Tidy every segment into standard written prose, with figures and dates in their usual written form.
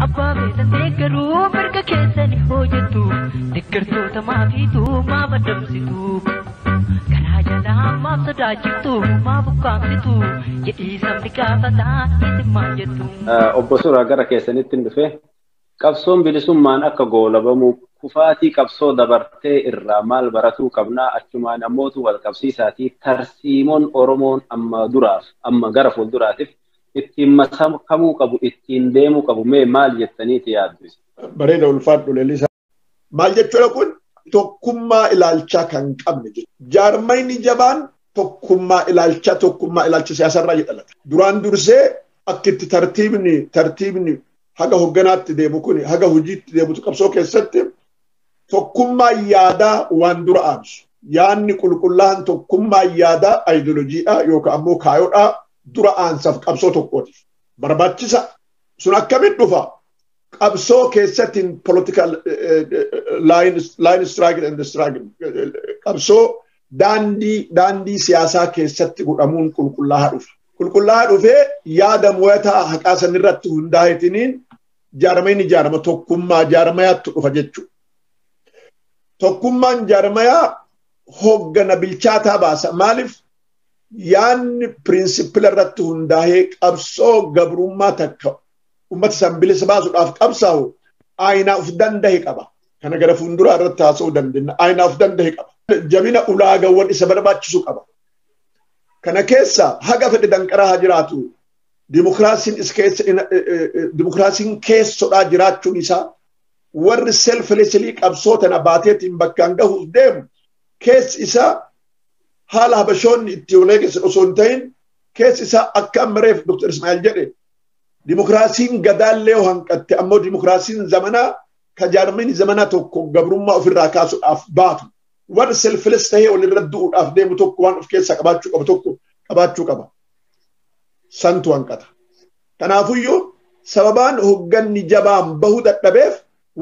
أبا بيتن تكرو مركا كيساني هوجتو تكرتو تمافيتو ما بدمسيتو كراجة ما صداجتو ما بقامتو يدي سمركا فتا يتما جتو أبصر أجرا كيساني تندفه قبصون بلسمان أكا غولا بمو كفاتي قبصو دبرتي الرمال براتو قبنا أجمان أموتو والقبسيساتي ترسيمون أورمون أما دراف أما غرف الدراتف ittiin makamuu qabu ittiin deemuu qabu mee maal jettaniiti yaaddu? Bareeda ulfaadhu leellisa. Maal jechuudha kun tokkummaa ilaalchaa kan qabne jechuudha. Jaarmayni jabaan tokkummaa ilaalcha siyaasarraa jedhalata. Duraan dursee akka itti tartiibni haga hogganaatti deemu kun haga hojiitti deemutu qabsoo keessatti tokkummaa yaadaa waan dura aansu. Yaanni qulqullaa'aan tokkummaa yaadaa ayidooloojiidhaa yookaan ammoo kaayoodhaa dura aansaaf qabsoo tokkootiif barbaachisa. Sun akkamitti dhufa? Qabsoo keessattiin political line struggle and struggle qabsoo daandii siyaasaa keessatti godhamuun qulqullaa'aa dhufa. Qulqullaa'aa dhufee yaada mo'ataa haqaa sanirratti hundaa'etiniin jaarmayni ijaarama tokkummaa jaarmayaatti dhufa jechuudha. Tokkummaan jaarmayaa hoggana bilchaataa baasa. Maaliif? Yaanni pirinsipila irratti hundaa'ee qabsoo gabrummaa takka ummata san bilisa baasuudhaaf qabsaa'u aayinaa of danda'e qaba. Kana gara fuulduraa irratti haasa'uu dandeenya. Aayinaa of danda'e qaba. Jabina ulaagaawwan isa barbaachisu qaba. Kana keessa haga fedhe danqaraa haa jiraatu. Dimokiraasiin keessodhaa jiraachuun isaa warri selflessly qabsoo tana baateetiin bakkaan gahuuf deemu keessi isaa haala habashoonni itti oleegessan osoo hin ta'in keessi isaa akka ammareef Dr. Ismaa'il jedhe dimokiraasiin gadaallee hanqatte ammoo dimokiraasiin zamanaa ka jaarmayni zamanaa tokko gabrummaa ofirraa kaasuudhaaf baatu warri selfless ta'ee walirra du'uudhaaf deemu tokko waan of keessaa qabaachuu qabu tokko qabaachuu qaba. Santu hanqata. Kanaafuyyuu sababaan hogganni jabaan bahuu dadhabeef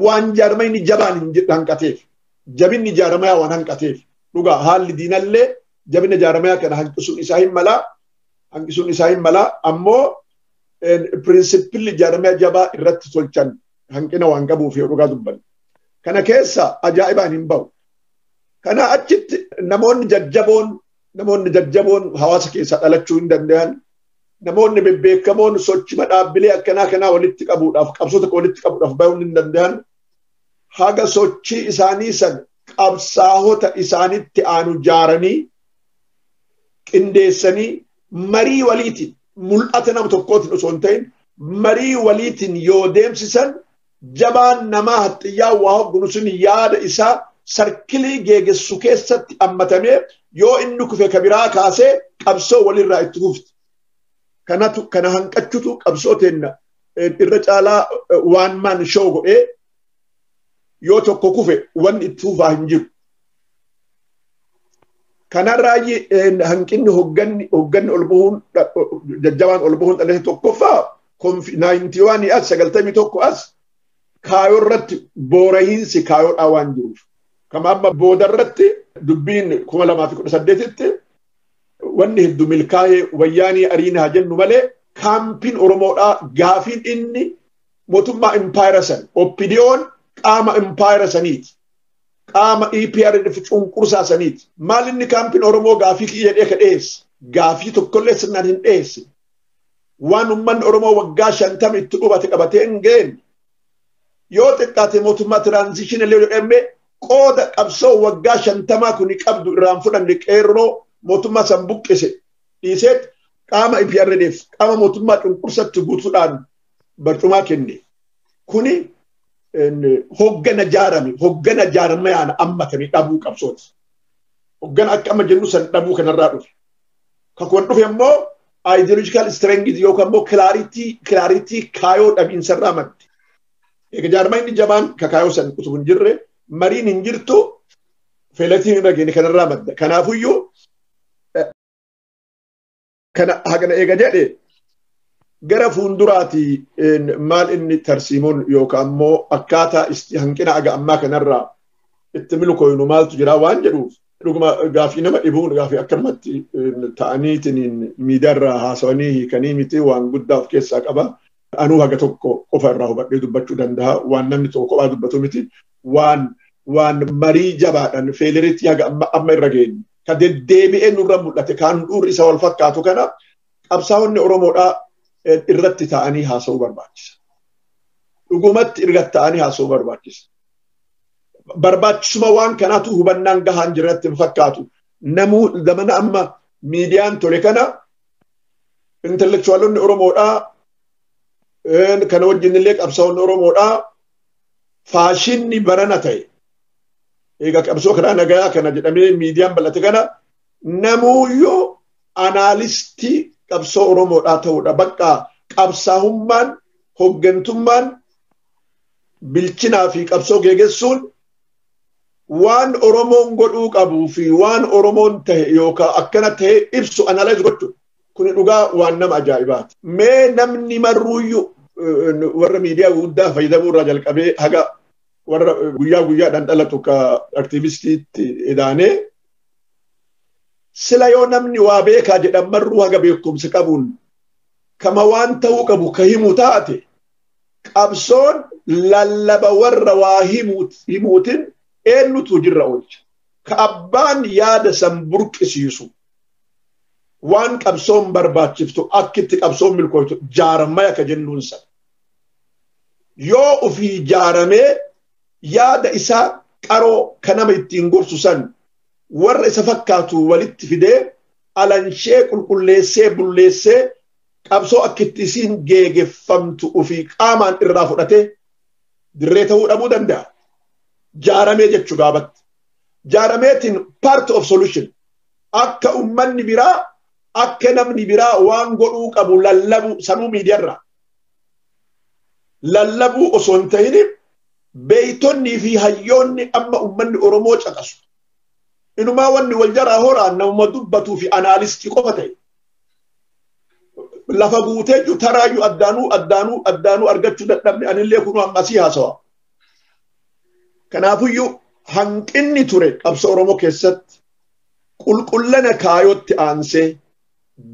waan jaarmayni jabaan hanqateef jabinni jaarmayaa waan hanqateef dhugaa haalli diinallee jabina jaarmayaa kana hanqisuun isaa hin malaa ammoo pirinsipilli jaarmayaa jabaa irratti tolchan hanqina waan qabuuf yoo dhugaa dubbanne. Kana keessa ajaa'ibaan hin bahu. Kana achitti namoonni jajjaboon hawaasa keessaa dhalachuu hin danda'an. Namoonni bebbeekamoon sochima dhaabbilee akkanaa walitti qabuudhaaf qabsoo tokko walitti qabuudhaaf bahuu hin danda'an. Haga sochii isaanii san qabsaa'ota isaanitti aanu jaaranii qindeessanii marii waliitiin mul'ata nama tokkootiin osoo hin ta'in marii waliitiin yoo deemsisan jabaan namaa haxxiyyaa waa hoggunu sun yaada isaa sarkilii geegessu keessatti hammatamee yoo inni kufe kabiraa kaasee qabsoo walirraa itti fufti. Kana hanqachuutu qabsoo teenna irra caalaa waan maan shoo godhee yoo tokko kufe wanni itti fufaa hin jiru. Kanarraa hanqinni hogganni ol bu'uun jajjabaan ol bu'uun dhalate tokkoffaa 91 as 91 as kaayoo irratti boorahiinsi kaayoodhaa waan jiruuf. Kama amma booda irratti dubbiin 2018tti wanni hedduu milkaa'ee wayyaanii ariina haa jennu malee kaampiin Oromoodhaa gaafiin inni mootummaa impaayira san oppidiyoon qaama impaayira saniiti. Qaama EPRDF cunqursaa saniiti. Maal inni kaampiin Oromoo gaafii jedhee ka dhiyeesse? Gaafii tokkollee sirnaan hin dhiyeesse. Waan uummanni Oromoo waggaa 50 itti dhubate qabatee hin geenye. Yoo xiqqaate mootummaa tiraanzishinallee jedhamee qooda qabsoo waggaa 50 kuni qabdu irraan fudhanne qeerroo mootummaa san buqqise dhiiseet qaama EPRDF qaama mootummaa cunqursatti guutuudhaan barcumaa kenne. Kuni hoggana jaarmayaan ammatanii dhabuu qabsooti. Hoggana akka amma jennu san dhabuu kanarraa dhufe. Kan dhufe immoo ideological strength yookaan immoo clarity kaayoo dhabiinsarraa madde. Egaa jaarmayni jabaan kaayoo san utuu hin jirre mariin hin jirtu feelatiin hin dhageenne kanarraa madda. Kanaafuyyuu kana hagana eega jedhe gara fuulduraati maal inni tarsiimoon yookaan immoo akkaataa hanqina aga ammaa kanarraa itti milkooynu maaltu jira waan jedhuuf dhuguma gaafii nama dhibuun gaafii akkamatti ta'aniitiin miidiyaarraa haasawanii hiikanii miti waan guddaa of keessaa qaba. anuu haga tokko qofa irraa hubadhee dubbachuu danda'a waan namni tokko kophaa dubbatu miti waan marii jabaadhaan feeleritti haga amma irra geenye ka deddeebi'ee nurra mul'ate kan dhuurri isa wal fakkaatu kana qabsaa'onni Oromoodhaa irratti ta'anii haasa'uu barbaachisa. Dhugumatti irratti ta'anii haasa'uu barbaachisa. Barbaachisuma waan kanaatu hubannaan gahaan jirratti fakkaatu. Namuu zamana amma miidiyaan tole kana intellectualonni Oromoodhaa kana wajjin illee qabsaa'onni Oromoodhaa faashinni barana ta'e. Egaa qabsoo karaa nagaa kana jedhamee miidiyaan bal'ate kana namuuyyuu anaalistii qabsoo Oromoodhaa ta'uudha. Bakka qabsaa'ummaan hoggantummaan bilchinaa fi qabsoo geeggessuun waan Oromoon godhuu qabuu fi waan Oromoon ta'e yookaan akkana ta'e ibsu analyze gochuudha. Kuni dhugaa waan nama ajaa'ibaati. Mee namni marruuyyuu warra miidiyaa guddaa fayyadamuu irraa jalqabee haga warra guyyaadhaan dhalatu ka aktivistiitti edaanee sila yoo namni waa beekaa jedhan marruu haga beekumsa qabuun kama waan ta'uu qabu ka himu taate qabsoon lallaba warra waa himuutin eenyutu jirra oolcha. Ka abbaan yaada san burqisiisu waan qabsoon barbaachiftu akkitti qabsoon milkooytu jaarmaya ka jennuun san. Yoo ofii jaaramee yaada isaa qaroo kanama ittiin gorsu san warra isa fakkaatu walitti fidee alanshee qulqulleessee bulleessee qabsoo akkitti isiin geegeffamtu ofii qaamaan irraa fudhatee dirree ta'uu dhabuu danda'a. Jaaramee jechuu gaabatti. Jaarameetiin part of solution. Akka ummanni biraa akka namni biraa waan godhuu qabu lallabu sanuu miidiyaarraa. Lallabuu osoo hin ta'in beeytonnii fi hayyoonni amma ummanni Oromoo caqasu. Inumaa wanni wal jaraa horaan nama dubbatuu fi anaalistii qofa ta'e. Lafa guutee jiru taraayyuu addaanuu argachuu dadhabne anillee kunuu ammasii haasawa. Kanaafuyyuu hanqinni ture qabsoo Oromoo keessatti qulqullina kaayootti aansee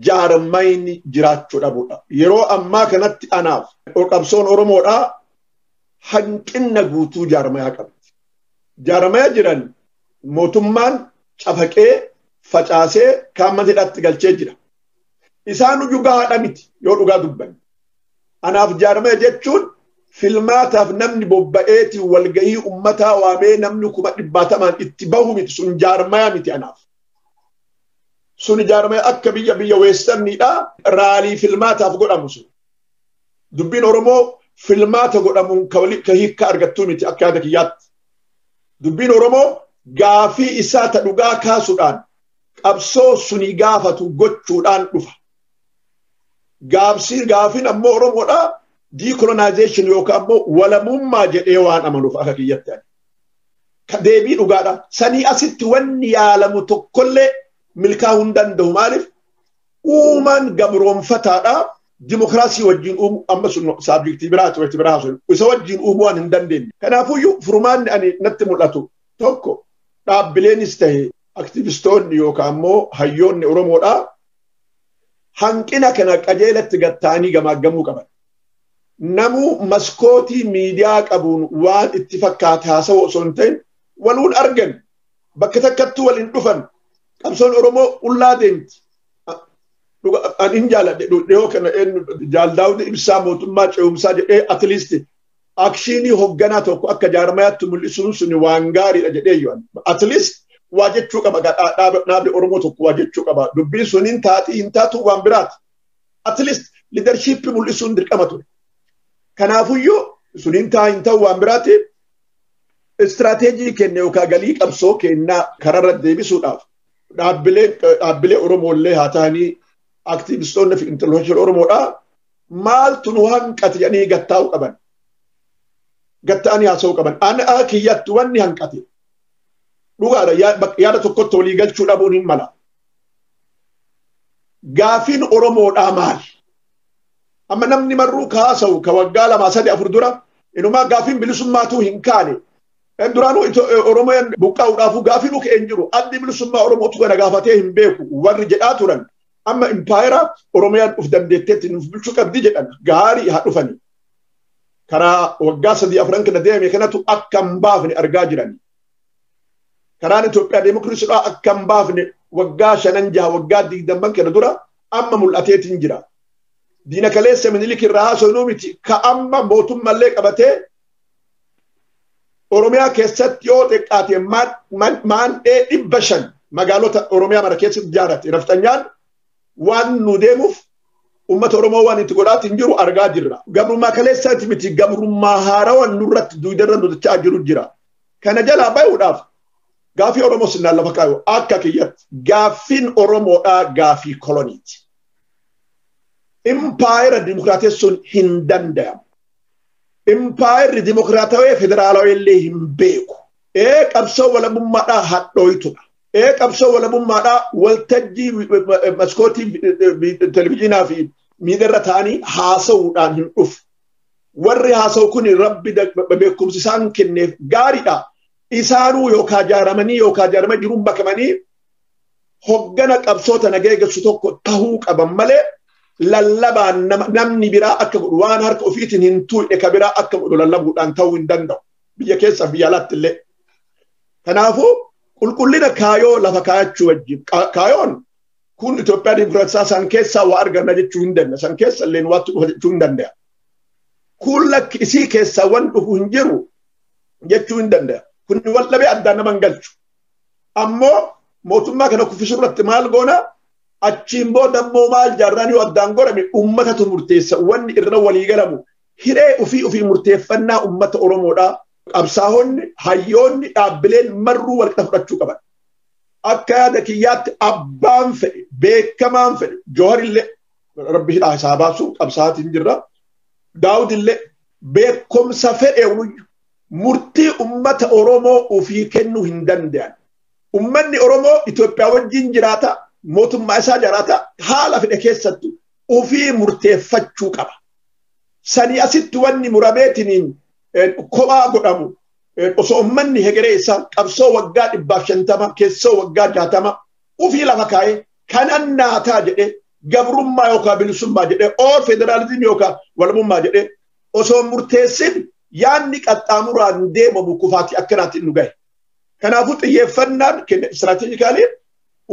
jaarmayni jiraachuu dhabuudha. Yeroo ammaa kanatti anaaf qabsoon Oromoodhaa hanqinna guutuu jaarmayaa qabdi. Jaarmayaa jiran mootummaan cafaqee facaasee kaammatidhaatti galchee jira. Isaan dhugaadha miti yoo dhugaa dubbanne. Anaaf jaarmaya jechuun filmaataaf namni bobba'eetii walgahii ummataa waamee namni 100,000 itti bahu miti sun jaarmaya miti anaaf. Sun jaarmaya akka biyya weestarniidhaa raalii filmaataaf godhamu sun. Dubbiin Oromoo filmaata godhamuun ka hiikka argattuu miti akka yaada kiyyaatti. Dubbiin Oromoo gaafii isaa ta dhugaa kaasuudhaan qabsoo suni gaafatu gochuudhaan dhufa. Gaafin ammoo Oromoodhaa decolonization yookaan ammoo walamummaa jedhee waan amanuuf akka kiyyatti. Deebii dhugaadha. Sanii asitti wanni yaalamu tokkollee milkaa'uu hin danda'u. Maaliif? Uumaan gabroonfataadha. Dimokiraasii wajjin uumu amma sun saabjektii biraati walitti biraa sun isa wajjin uumuu waan hin dandeenye. Kanaafuyyuu furmaanni ani natti mul'atu tokko dhaabbileenis ta'e aktivistoonni yookaan ammoo hayyoonni Oromoodhaa hanqina kana qajeelatti gatta'anii gamaaggamuu qaban. Namuu maskootii miidiyaa qabuun waan itti fakkaate haasawaa osoo hin ta'in waluun argan bakka takkattuu waliin dhufan qabsoon Oromoo ullaa deemti. Ani jaaladhe dhiyoo kana jaaldaawni ibsaa mootummaa ce'umsaa jedhee at least akshiinii hoogganaa tokko akka jaarmayaatti mul'isuun suni waan gaariidha jedhee yoon. At least waa jechuu qaba dhaabni Oromoo tokko waa jechuu qaba. Dubbiin suniin taatii hin taatu waan biraati. At least leadership mul'isuun dirqama ture. Kanaafuyyuu suniin hin ta'u waan biraati. Istirateejii kenna yookaan galii qabsoo kennaa kararra deebisuudhaaf dhaabbilee Oromoollee haa ta'anii aktivistoonni fi intellectual Oromoodhaa maaltu nu hanqate jedhanii gattaa'uu qaban. Gatta'anii haasa'uu qaban. Ana kiyyatti wanni hanqate. Dhugaadha yaada tokkotti walii galchuu dhabuun hin mala. Gaafiin Oromoodhaa maali? Amma namni marruu haasa'u ka waggaa 2-3 dura inumaa gaafiin bilisummaatuu hin kaane. Duraanuu Oromoon buqqaa'uudhaafuu gaafiin ka'een jiru addi bilisummaa Oromootu kana gaafatee hin beeku warri jedhaa turan amma impaayera Oromiyaan uf dandeetteetti nuuf bulchuu qabdi jedhan gaarii haa dhufani. Karaa waggaa 3-4 kana deeme kanatu akka hin baafne argaa jiran. Karaan Itoophiyaa Deemokiraasiidhaa akka hin baafne waggaa 5-6 waggaa 20 kana dura amma mul'ateetiin jira. Diina kaleessa Minilik irraa haasofnuu miti ka amma mootummaallee qabatee Oromiyaa keessatti yoo xiqqaate maandhee 500 magaalota Oromiyaa mara keessatti ijaarate raftanyaan waan nu deemuuf ummata Oromoo waan itti godhaatiin jiru argaa jirra. Gabrummaa kaleessaati miti gabrummaa haarawaan nurratti duudarra nutachaa jiru jira. Kana jalaa bayuudhaaf gaafii Oromoo sinnaan lafa kaayu akka kiyyatti gaafiin Oromoodhaa gaafii koloniiti. Impaayera dimokiraatessuun hin danda'amu. Impaayerri dimokiraatawee federaalawee illee hin beeku. Qabsoo walabummaadhaa hadhooytudha. Qabsoo walabummaadhaa waltajjii maskootii televizyiinaa fi miidiyaarra ta'anii haasa'uudhaan hin dhufu. Warri haasa'u kun rabbi beekumsi isaan kenneef gaariidha. Isaanuu yookaan jaaramanii jiruun bakamanii hoggana qabsoota nageeggessu tokko tahuu qaban malee lallabaan namni biraa akka godhu waan harka ofiitiin hin tuudhe ka biraa akka godhu lallabuudhaan ta'uu hin danda'u. Biyya keessa biyya alaatti illee. Kanaafuu qulqullina kaayoo lafa kaayachuu wajjin kaayoon kun Itoophiyaa Dimokiraatawaa san keessaa waa arganna jechuu hin danda'a. San keessa illee waatti dhufa jechuu hin danda'a. Kun lakki isii keessaa waan dhufu hin jiru jechuu hin danda'a. Kun wal dhabee addaan nama hin galchu. Ammoo mootummaa kana kuffisuu irratti maal goona? Achiin booda immoo maal jaarraan yoo addaan godhame ummatatu murteessa. Wanni irra walii galamu hiree ofii murteeffannaa ummata Oromoodhaa. Qabsaa'onni hayyoonni dhaabbileen marruu walitti fudhachuu qaban. Akka yaada kiyyaatti abbaan fedhe beekamaan fedhe Jooharillee rabbi hidhaa isaa baasu qabsaa'aatiin jirra. Daawudillee beekumsa fedhe murtii ummata Oromoo ofii kennuu hin danda'an. Ummanni Oromoo Itoophiyaa wajjin jiraata mootummaa isaa jiraata haala fedhe keessattu ofii murteeffachuu qaba. Sanii asitti wanni murameetiniin kophaa godhamu osoo ummanni hegeree isaa qabsoo waggaa 150 keessoo waggaa 60 ofii lafa kaa'ee kanan naataa jedhee gabrummaa yookaan bilisummaa jedhee oo federaalizimii yookaan walabummaa jedhee osoo murteessin yaanni qaxxaamuraan deemamu kufaatii akkanaatti nu gahe. Kanaafuu xiyyeeffannaan keenya istiraatiijikaalii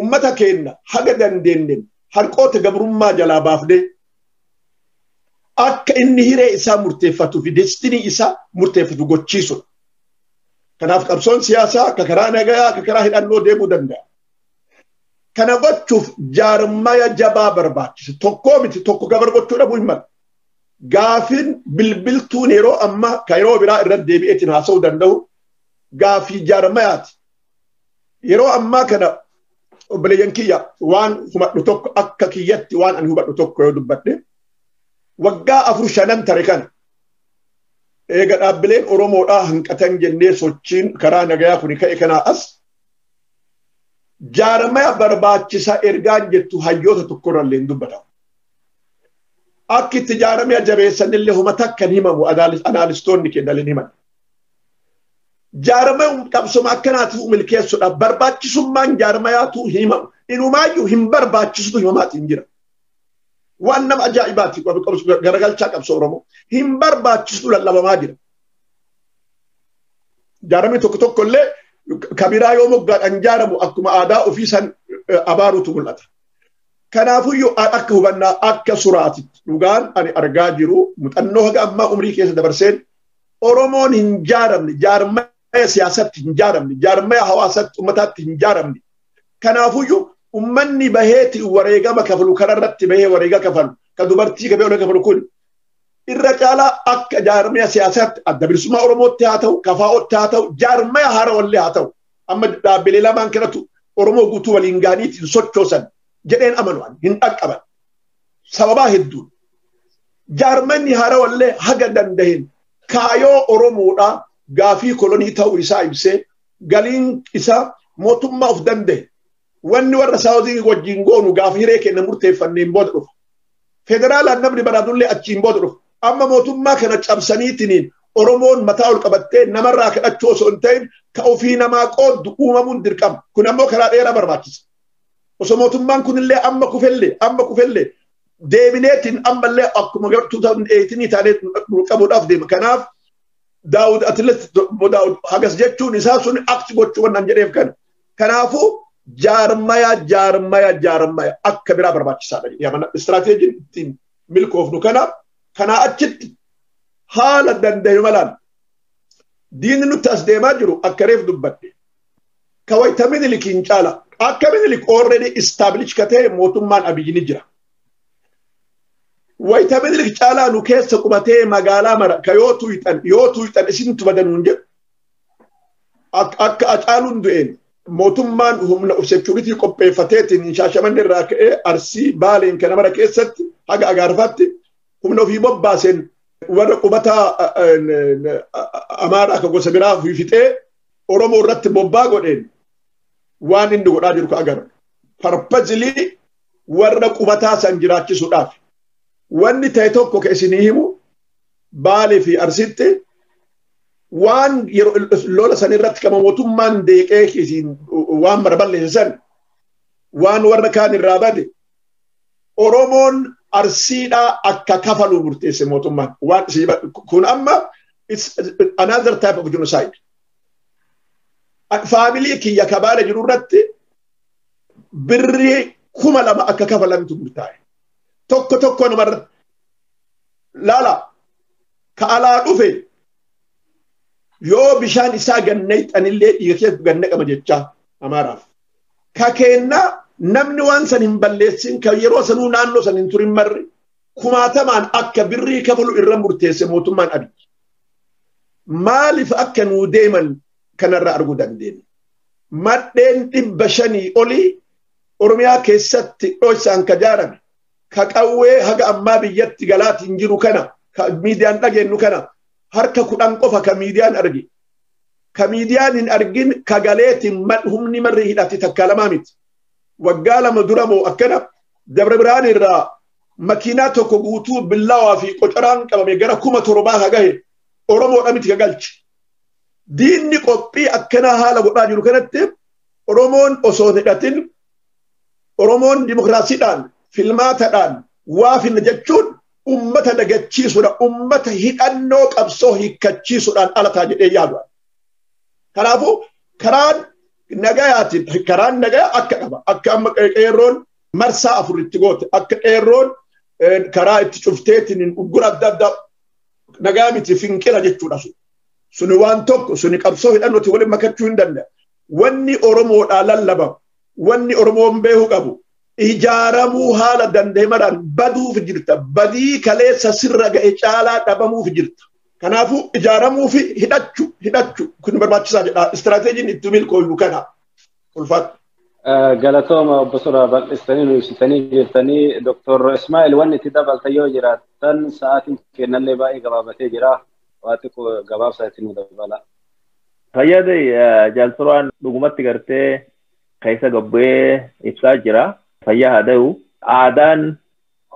ummata keenya haga dandeenyeen harqoota gabrummaa jalaa baafnee akka inni hiree isaa murteeffatu fi destinii isaa murteeffatu gochiisudha. Kanaaf qabsoon siyaasaa akka karaa nagayaa akka karaa hidhannoo deemuu danda'a. Kana gochuuf jaarmaya jabaa barbaachisa. Tokkoo miti tokko gabar gochuu dhabuu hin malu. Gaafiin bilbiltuun yeroo ammaa kan yeroo biraa irratti deebi'eetiin haasa'uu danda'u gaafii jaarmayaati. Yeroo ammaa kana obboleeyyan kiyya waan hubadhu tokko akka kiyyatti waan ani hubadhu tokko yoo dubbadhe waggaa 4-5 tare kana eega dhaabbileen Oromoodhaa hanqatan jennee sochiin karaa nagayaa kuni ka'e kanaa as jaarmaya barbaachisa ergaan jettu hayyoota tokkorrallee hin dubbatamu. Akka itti jaarmaya jabeessanillee homa takka hin himamu anaalistoonni kennalin himan. Jaarmaya qabsoma akkanaatiif milkeessuudhaaf barbaachisummaan jaarmayaatu himamu. Inumaayyuu hin barbaachisutu himamaatiin jira. Waan nama ajaa'ibaati garagalchaa qabsoo Oromoo hin barbaachisu lallabamaa jira. Jaarmee tokko illee kabiraa yoo moggaadhaan jaaramu akkuma aadaa ofii san abaaruutu mul'ata. Kanaafuyyuu akka hubannaa akka suraatitti dhugaan ani argaa jiru muuxannoo haga ammaa umrii keessa dabarseen Oromoon hin jaaramne jaarmaya siyaasatti hin jaaramne jaarmaya hawaasatti ummataatti hin jaaramne. Kanaafuyyuu ummanni baheeti wareegama kafalu kararratti bahee wareega kafalu ka dubartii kabee wareega kafalu kun irra caalaa akka jaarmaya siyaasaatti adda bilisummaa Oromootti haa ta'u kafaa'ootti haa ta'u jaarmaya haarawallee haa ta'u amma dhaabbilee lamaan kanatu Oromoo guutuu waliin gaaniitiin sochoosan jedheen amanu'an hin dhaqqaban sababaa hedduun jaarmanni haarawallee haga danda'een kaayoo Oromoodhaa gaafii kolonii ta'uu isaa ibsee galiin isaa mootummaa of danda'e. Wanni warra saawuzii wajjin goonu gaafa hiree kenna murteeffanneen booda dhufa. Federaalaan namni baraadullee achiin booda dhufa. Amma mootummaa kana cabsaniitiniin Oromoon mataa ol qabattee namarraa kadhachuu osoo hin ta'in ka ofii namaa qooddu uumamuun dirqama. Kun ammoo karaa dheeraa barbaachisa. osomotummaan kunillee amma kufelle deebineetiin ammallee akkuma 2018 taanee qabuudhaaf deema. Kanaaf Daawud atileet Daawud hagas jechuun isaa sun akti gochuu wannan jedheef kana. Kanaafuu jaarmaya akka biraa barbaachisaadha. Yaamana istiraateejiin ittiin milkoofnu kana achitti haala danda'e malaan diinni nutti as deemaa jiru akka reef dubbadde. Ka wayita Minilikiin caala akka Minilik already establish katee mootummaan Abiyyi ni jira. Wayita Minilik caalaa nu keessa qubatee magaalaa mara ka yoo tuuyxan isintu badanuun jedhu akka acaaluun du'een mootummaan humna security qopheeffateetiin Shaashamanni irraa ka'ee Arsii Baaleen kana mara keessatti haga Agaarfaatti humna ofii bobbaaseen warra qubataa Amaaraa akka gosa biraa fixee Oromoo irratti bobbaa godheen waan inni godhaa jiru ka agarra. Purposely warra qubataa san jiraachisuudhaaf. Wanni ta'e tokko ka isinii himu Baalee fi Arsiitti waan lola san irratti kama mootummaan deeqee isin waan mara balleessan waan warra kaan irraa bade Oromoon Arsiidhaa akka kafalu murteesse mootummaan waan kun amma it's another type of genocide. Faamilii kiyya kabaale jiru irratti birrii 2,000 akka kafalamtu murtaa'e. Tokko namarra laala ka alaa dhufe yoo bishaan isaa gannee xanillee dhiiga keessa ganna qaba jechaa Amaaraaf. Ka keenna namni waan san hin balleessin ka yeroo sanuu naannoo san hin turin marri 1,000 akka birrii kafalu irra murteesse mootummaan Abiyyi. Maaliif akka nuu deeman kanarra arguu dandeenya. Maddeen 500 olii Oromiyaa keessatti dhoosaan ka jaarame ka qawwee haga ammaa biyyatti galaatiin jiru kana ka miidiyaan dhageenyu kana harka 10 qofa ka miidiyaan argi. Ka miidiyaan hin argin ka galeetiin humni marri hidhatti takka lamaa miti. Waggaa 2 dura moo akkana Dabra Birhaan irraa makiinaa tokko guutuu billawaa fi qocoraan qabame gara 7,000 hagahe Oromoodha miti ka galchi. Diinni qophii akkana haala godhaa jiru kanatti Oromoon osoo hidhatin Oromoon dimokiraasiidhaan filmaatadhaan waa finna jechuun ummata dagachiisuudha ummata hidhannoo qabsoo hiikkachiisuudhaan alataa jedhee yaadu. Kanaafuu karaan nagayaa akka qaba akka amma qeerroon marsaa 4 itti goote akka qeerroon karaa itti cufteetiin uggura adda addaa nagaa miti finqila jechuudha suni waan tokko suni qabsoo hidhannooti waliin makachuu hin danda'a. Wanni Oromoodhaa lallaba wanni Oromoon beeku qabu ijaaramuu haala danda'e maraan baduuf jirta badii kaleessa sirra ga'e caalaa dhabamuuf jirta. Kanaafuu ijaaramuu fi hidhachuu kun barbaachisaa jedha istiraateejiin itti milkooyu kana ulfaatu. Galatooma obbo Suuraa bal'istanii nu ibsitanii jirtanii Dr. Ismaa'il wanni itti dabaltan yoo jiraattan sa'aatiin kennallee baay'ee gabaabatee jira. Waati gabaabsaa itti nu dabala. Fayyade Jaalsuraan dhugumatti gartee keessa gabbee ibsaa jira. Fayyaa haa ta'u aadaan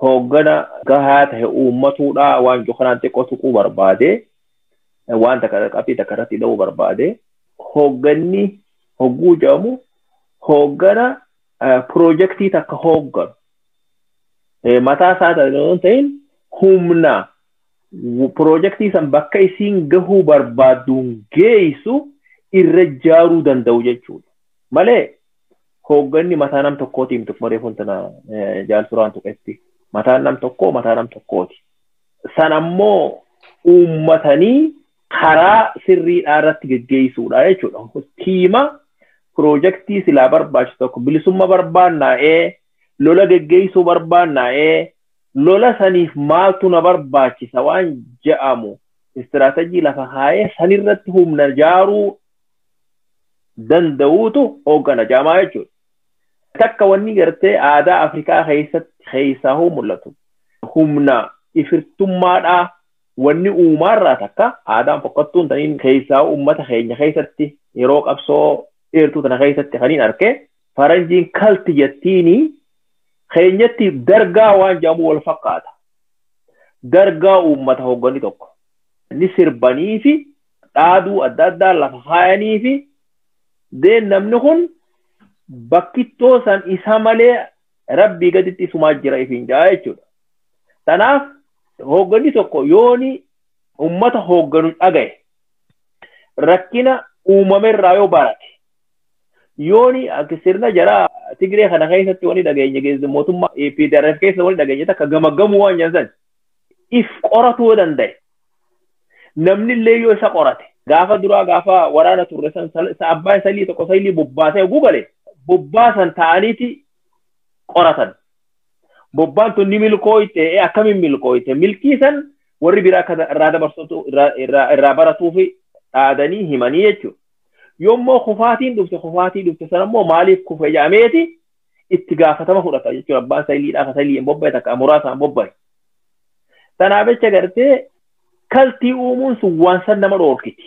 hooggana gahaa ta'e uummatuudhaa waan jokanaan xiqqoo tuquu barbaade waan qabxii takka irratti hidhuu barbaade hoogganni hogguu jedhamu hooggana piroojeektii takka hoogganu mataa isaa ta'in humna piroojeektii san bakka isiin gahuu barbaaduun geessu irra jaaruu danda'u jechuudha. Malee hoogganni mataa nam tokkooti miti maree fontana Jaalsuraan tuqetti. Mataan nam tokkooti. San ammoo uummatanii karaa sirriidhaa irratti geggeessuudha jechuudha. Tiima piroojeektii silaa barbaachisu tokko bilisummaa barbaannaa'ee lola geggeessuu barbaannaa'ee lola saniif maaltu na barbaachisa waan jedhamu istiraateejii lafa kaa'ee sanirratti humna jaaruu danda'uutu hooggana jaamaa jechuudha. Takka wanni gartee aadaa Afrikaa keessaa mul'atu. Humna ifirtummaadhaa wanni uumaarraa takka aadaan fokkattuun taniin keessaa uummata keenya keessatti yeroo qabsoo dheertuu tana keessatti kaniin arge faranjiin kalti jettiini keenyatti dargaa waan jedhamu wal fakkaata. Dargaa uummata hoogganni tokko. Inni sirbanii fi dhaaduu adda addaa lafa kaayanii fi deen namni kun bakkitoo san isa malee rabbii gaditti isumaa jira ifiin jaa jechuudha. Tanaaf hoogganni tokko yooni ummata hoogganu dhagaye rakkina uumamerraa yoo barate yooni sirna jara Tigree kana keessatti wani dhageenya geesse mootummaa PDRF keessa wani dhageenya takka gamaggamu waan jansan if qoratuu danda'e namni illee yoo isa qorate gaafa duraa gaafa waraana turre san abbaa salii tokko salii bobbaasee gugale bobbaasan ta'aniiti qoratan bobbaan tun ni milkooyte akkamiin milkooyte milkii san warri biraa akka irraa dabarsutu irraa baratuu fi dhaadanii himanii jechuudha. Yommuu kufaatiin dhufte san ammoo maaliif kufe jaameeti itti gaafatama fudhata jechuudha. Abbaan saliidhaaf salii hin bobba'e takka muraasaan bobba'e. Tanaaf jecha gartee kaltii uumuun sun waan san nama dhoorkiti.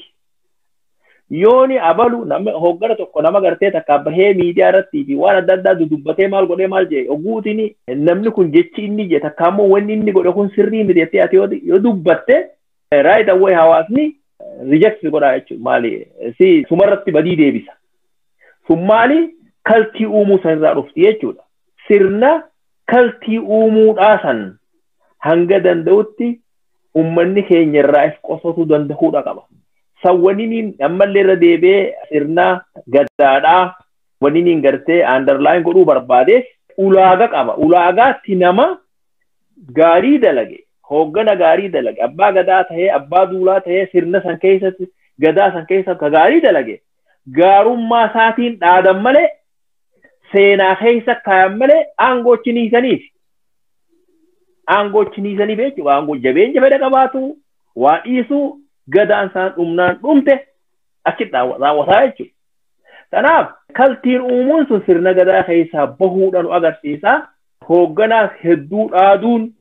Yooni abalu hooggana tokko nama gartee takka bahee miidiyaa irratti fi waan adda addaa dudubbatee maal godhee maal jee oguutini namni kun jechi inni jee takka ammoo wanni inni godhe kun sirrii miti jettee ati yoo dubbatte right away hawaasni reject godhaa jechuudha. Maali si sumarratti badii deebisa. Sun maali kaltii uumuu san irraa dhufti jechuudha. Sirna kaltii uumuudhaa san hanga danda'utti ummanni keenya irraa if qosatu danda'uudha qaba. Sawwaniin ammallee irra deebee sirna gadaadhaa waniin gartee underline godhuu barbaadeef ulaagaa qaba. Ulaagaatti nama gaarii dalage hooggana gaarii dalage abbaa gadaa tahee abbaa duulaa tahee sirna san keessatti gadaa san keessa ka gaarii dalage gaarummaa isaatiin dhaadan malee seenaa keessa kaayan malee aangoochiniisaniif jechuudha. Aangoo jabeenya fedha qabaatu waa dhiisu gadaan isaan dhumnaan dhumte achitti raawwataa jechuudha. Kanaaf kaltiin uumuun sun sirna gadaa keessaa bahuudhaan agarsiisa. Hoogganaa hedduu dhaaduun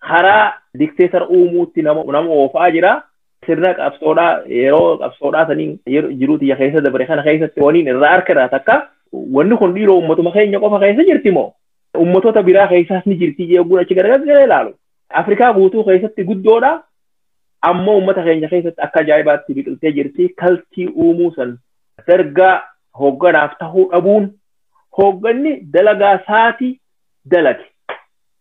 karaa dikteetar uumuutti nama oofaa jira. Sirna qabsoodhaa yeroo qabsoodhaa saniin jiruuti keessa dabre kana keessatti waniin irraa harkirraa takka wanni kun dhiiroo uummatuma keenya qofa keessa jirti moo uummattoota biraa keessaas ni jirti jechuun achi gargar ilaalu. Afrikaa guutuu keessatti guddoodha. Ammoo uummata keenya keessatti akka ajaa'ibaatti biqiltee jirti. Kaltii uumuu san dargaa hoogganaaf tahuu dhabuun hoogganni dalagaa isaati dalage.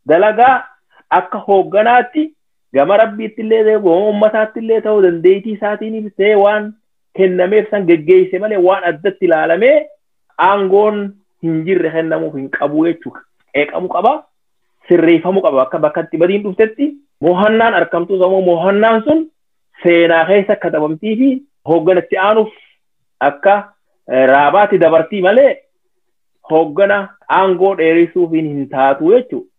Dalagaa akka hoogganaatti gama rabbiitti illee ta'e gama uummataatti illee ta'uu dandeettii isaatiin ta'e waan kennameef san geggeesse malee waan addatti ilaalamee aangoon hin jirre kennamuuf hin qabu jechuudha. Qeeqamuu qaba. Sirreeffamuu qaba akka bakkatti badiin dhuftetti mohannaan argamtuu sammuu mohannaan sun seenaa keessa akka dabamtii fi hoogganatti aanuuf akka raabaatti dabartii malee hooggana aangoo dheerisuuf hin taatu jechuudha.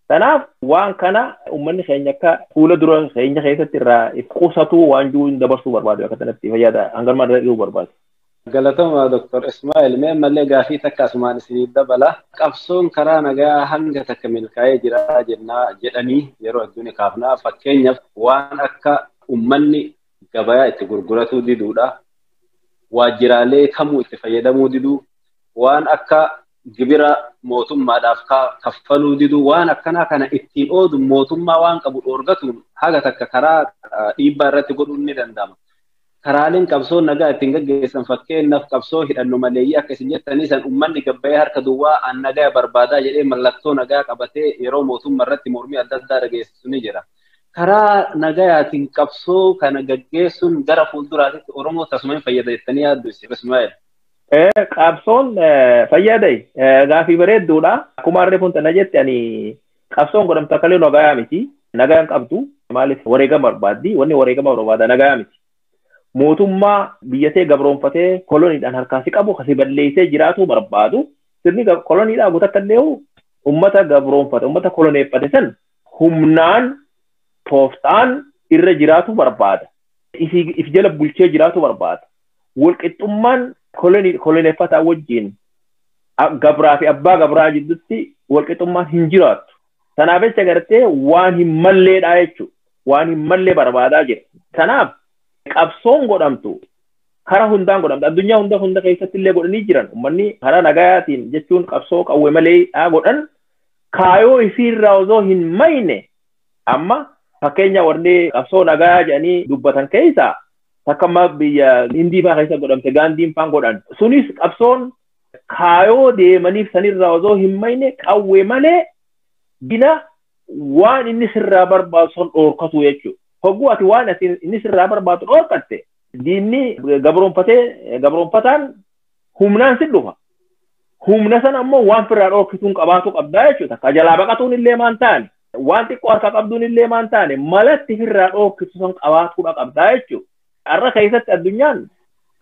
Kanaaf waan kana uummanni keenya akka fuula dura keenya keessatti irraa if qusatu waan jiru dabarsuu barbaadu akka kanatti fayyada hangarmaa darguu barbaadu. Galatoomaa Dr. Ismail mee mallee gaafii takka asumaan isiniif dabala. Qabsoon karaa nagaa hanga takka milkaa'ee jira jedhanii yeroo hedduun kaafnaa fakkeenyaaf waan akka uummanni gabayaa itti gurguratuu diduudha. Waajjiraalee kamuu itti fayyadamuu diduu waan akka gibira mootummaadhaaf kaffaluu diduu waan akkanaa kana ittiin oodu mootummaa waan qabu dhoorgatuun haga takka karaa dhiibbaa irratti godhuun ni danda'ama. Karaaleen qabsoon nagaa ittiin gaggeessan fakkeenyaaf qabsoo hidhannu maleeyyii akka isin jettanii san uummanni gabbayee harka duwwaa an nagaa barbaadaa jedhee mallattoo nagaa qabatee yeroo mootummaa irratti mormii adda addaa dhageessisu ni jira. Karaa nagayaatiin qabsoo kana gaggeessuun gara fuulduraatti Oromoo tasuma hin fayyada jettanii yaaddu Ismaa'eel. Qabsoon fayyaday gaafii bareedduudha. Akkuma harree kun tana jetti ani qabsoon godhamtu akka illee nagayaa miti. Nagaan qabdu maaliif wareegama barbaaddi wanni wareegama barbaada nagayaa miti. Mootummaa biyyatee gabroonfatee koloniidhaan harkaasi qabu kasi balleessee jiraatu barbaadu sirni koloniidhaa guutakka illee ummata gabroonfate ummata koloneeffate san humnaan tooftaan irra jiraatu barbaada. If jala bulchee jiraatu barbaada. Walqixxummaan koloneeffataa wajjin gabraa fi abbaa gabraa jidduutti walqixxummaan hin jiraatu. Kanaaf jecha gartee waan hin malleedhaa jechuudha. Waan hin mallee barbaadaa jira. Kanaaf qabsoon godhamtu karaa hundaan godhamtu addunyaa hunda keessatti illee godhanii jiran uummanni karaa nagayaatiin jechuun qabsoo qawwee malee godhan kaayoo isiirraa osoo hin mayne amma fakkeenya warri qabsoo nagayaa jedhanii dubbatan keessaa takka amma biyya Hindii fa'aa keessa godhamte Gaandiin fa'aan godhan sunis qabsoon kaayoo deemaniif sanirraa osoo hin mayne qawwee malee dina waan inni sirraa barbaadu son dhoorkatu jechuudha. Hogguu ati waan inni sirraa barbaadu dhoorkatte diinni gabroonfataan humnaan si dhufa. Humna san ammoo waan firraa dhoorkituun qabaatu qabdaa jechuudha. Ka jalaa baqatuun illee maan taane waan xiqqoo harka qabduun illee maan taane malatti firraa dhoorkitu san qabaatuudha qabdaa jechuudha. Har'a keessatti addunyaan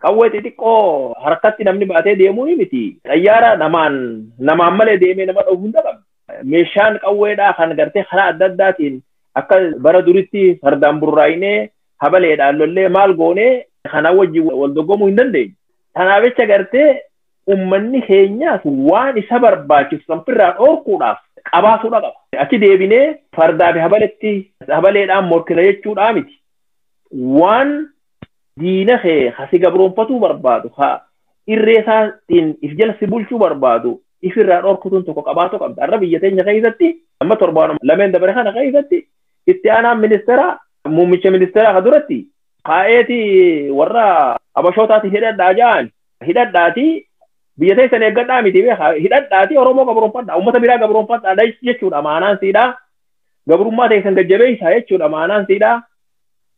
qawwee xixiqqoo harkatti namni baatee deemuu miti. Xayyaara namaan malee deemee nama dhoofu hunda qaba. Meeshaan qawweedhaa kan gartee karaa adda addaatiin akka bara duritti fardaan burraayinee habaleedhaan lollee maal goonee kana wajjin wal dorgomuu hin dandeenye. Kanaaf jecha gartee ummanni keenyaas waan isa barbaachisu san firraa dhoorkuudhaaf qabaatuudha qaba. Achi deebinee fardaa fi habaleedhaan morkina jechuudhaa miti. Waan diina kee hasi gabroonfatuu barbaadu haa irree isaatiin if jala si bulchuu barbaadu ifirraa dhoorkutuun tokko qabaatu qabda. Har'a biyya teenya keessatti amma torbaan lameen dabare kana keessatti itti aanaan ministeera muummicha ministeeraa ka duratti kaa'eeti warra abashootaati hidhadhaa ja'an hidhadhaati biyya teessan eeggadhaa miti hidhadhaati Oromoo gabroonfadhaa uummata biraa gabroonfadhaa jechuudha maanaan siidhaa gabrummaa teessan gajjabeessaa jechuudha maanaan siidhaa.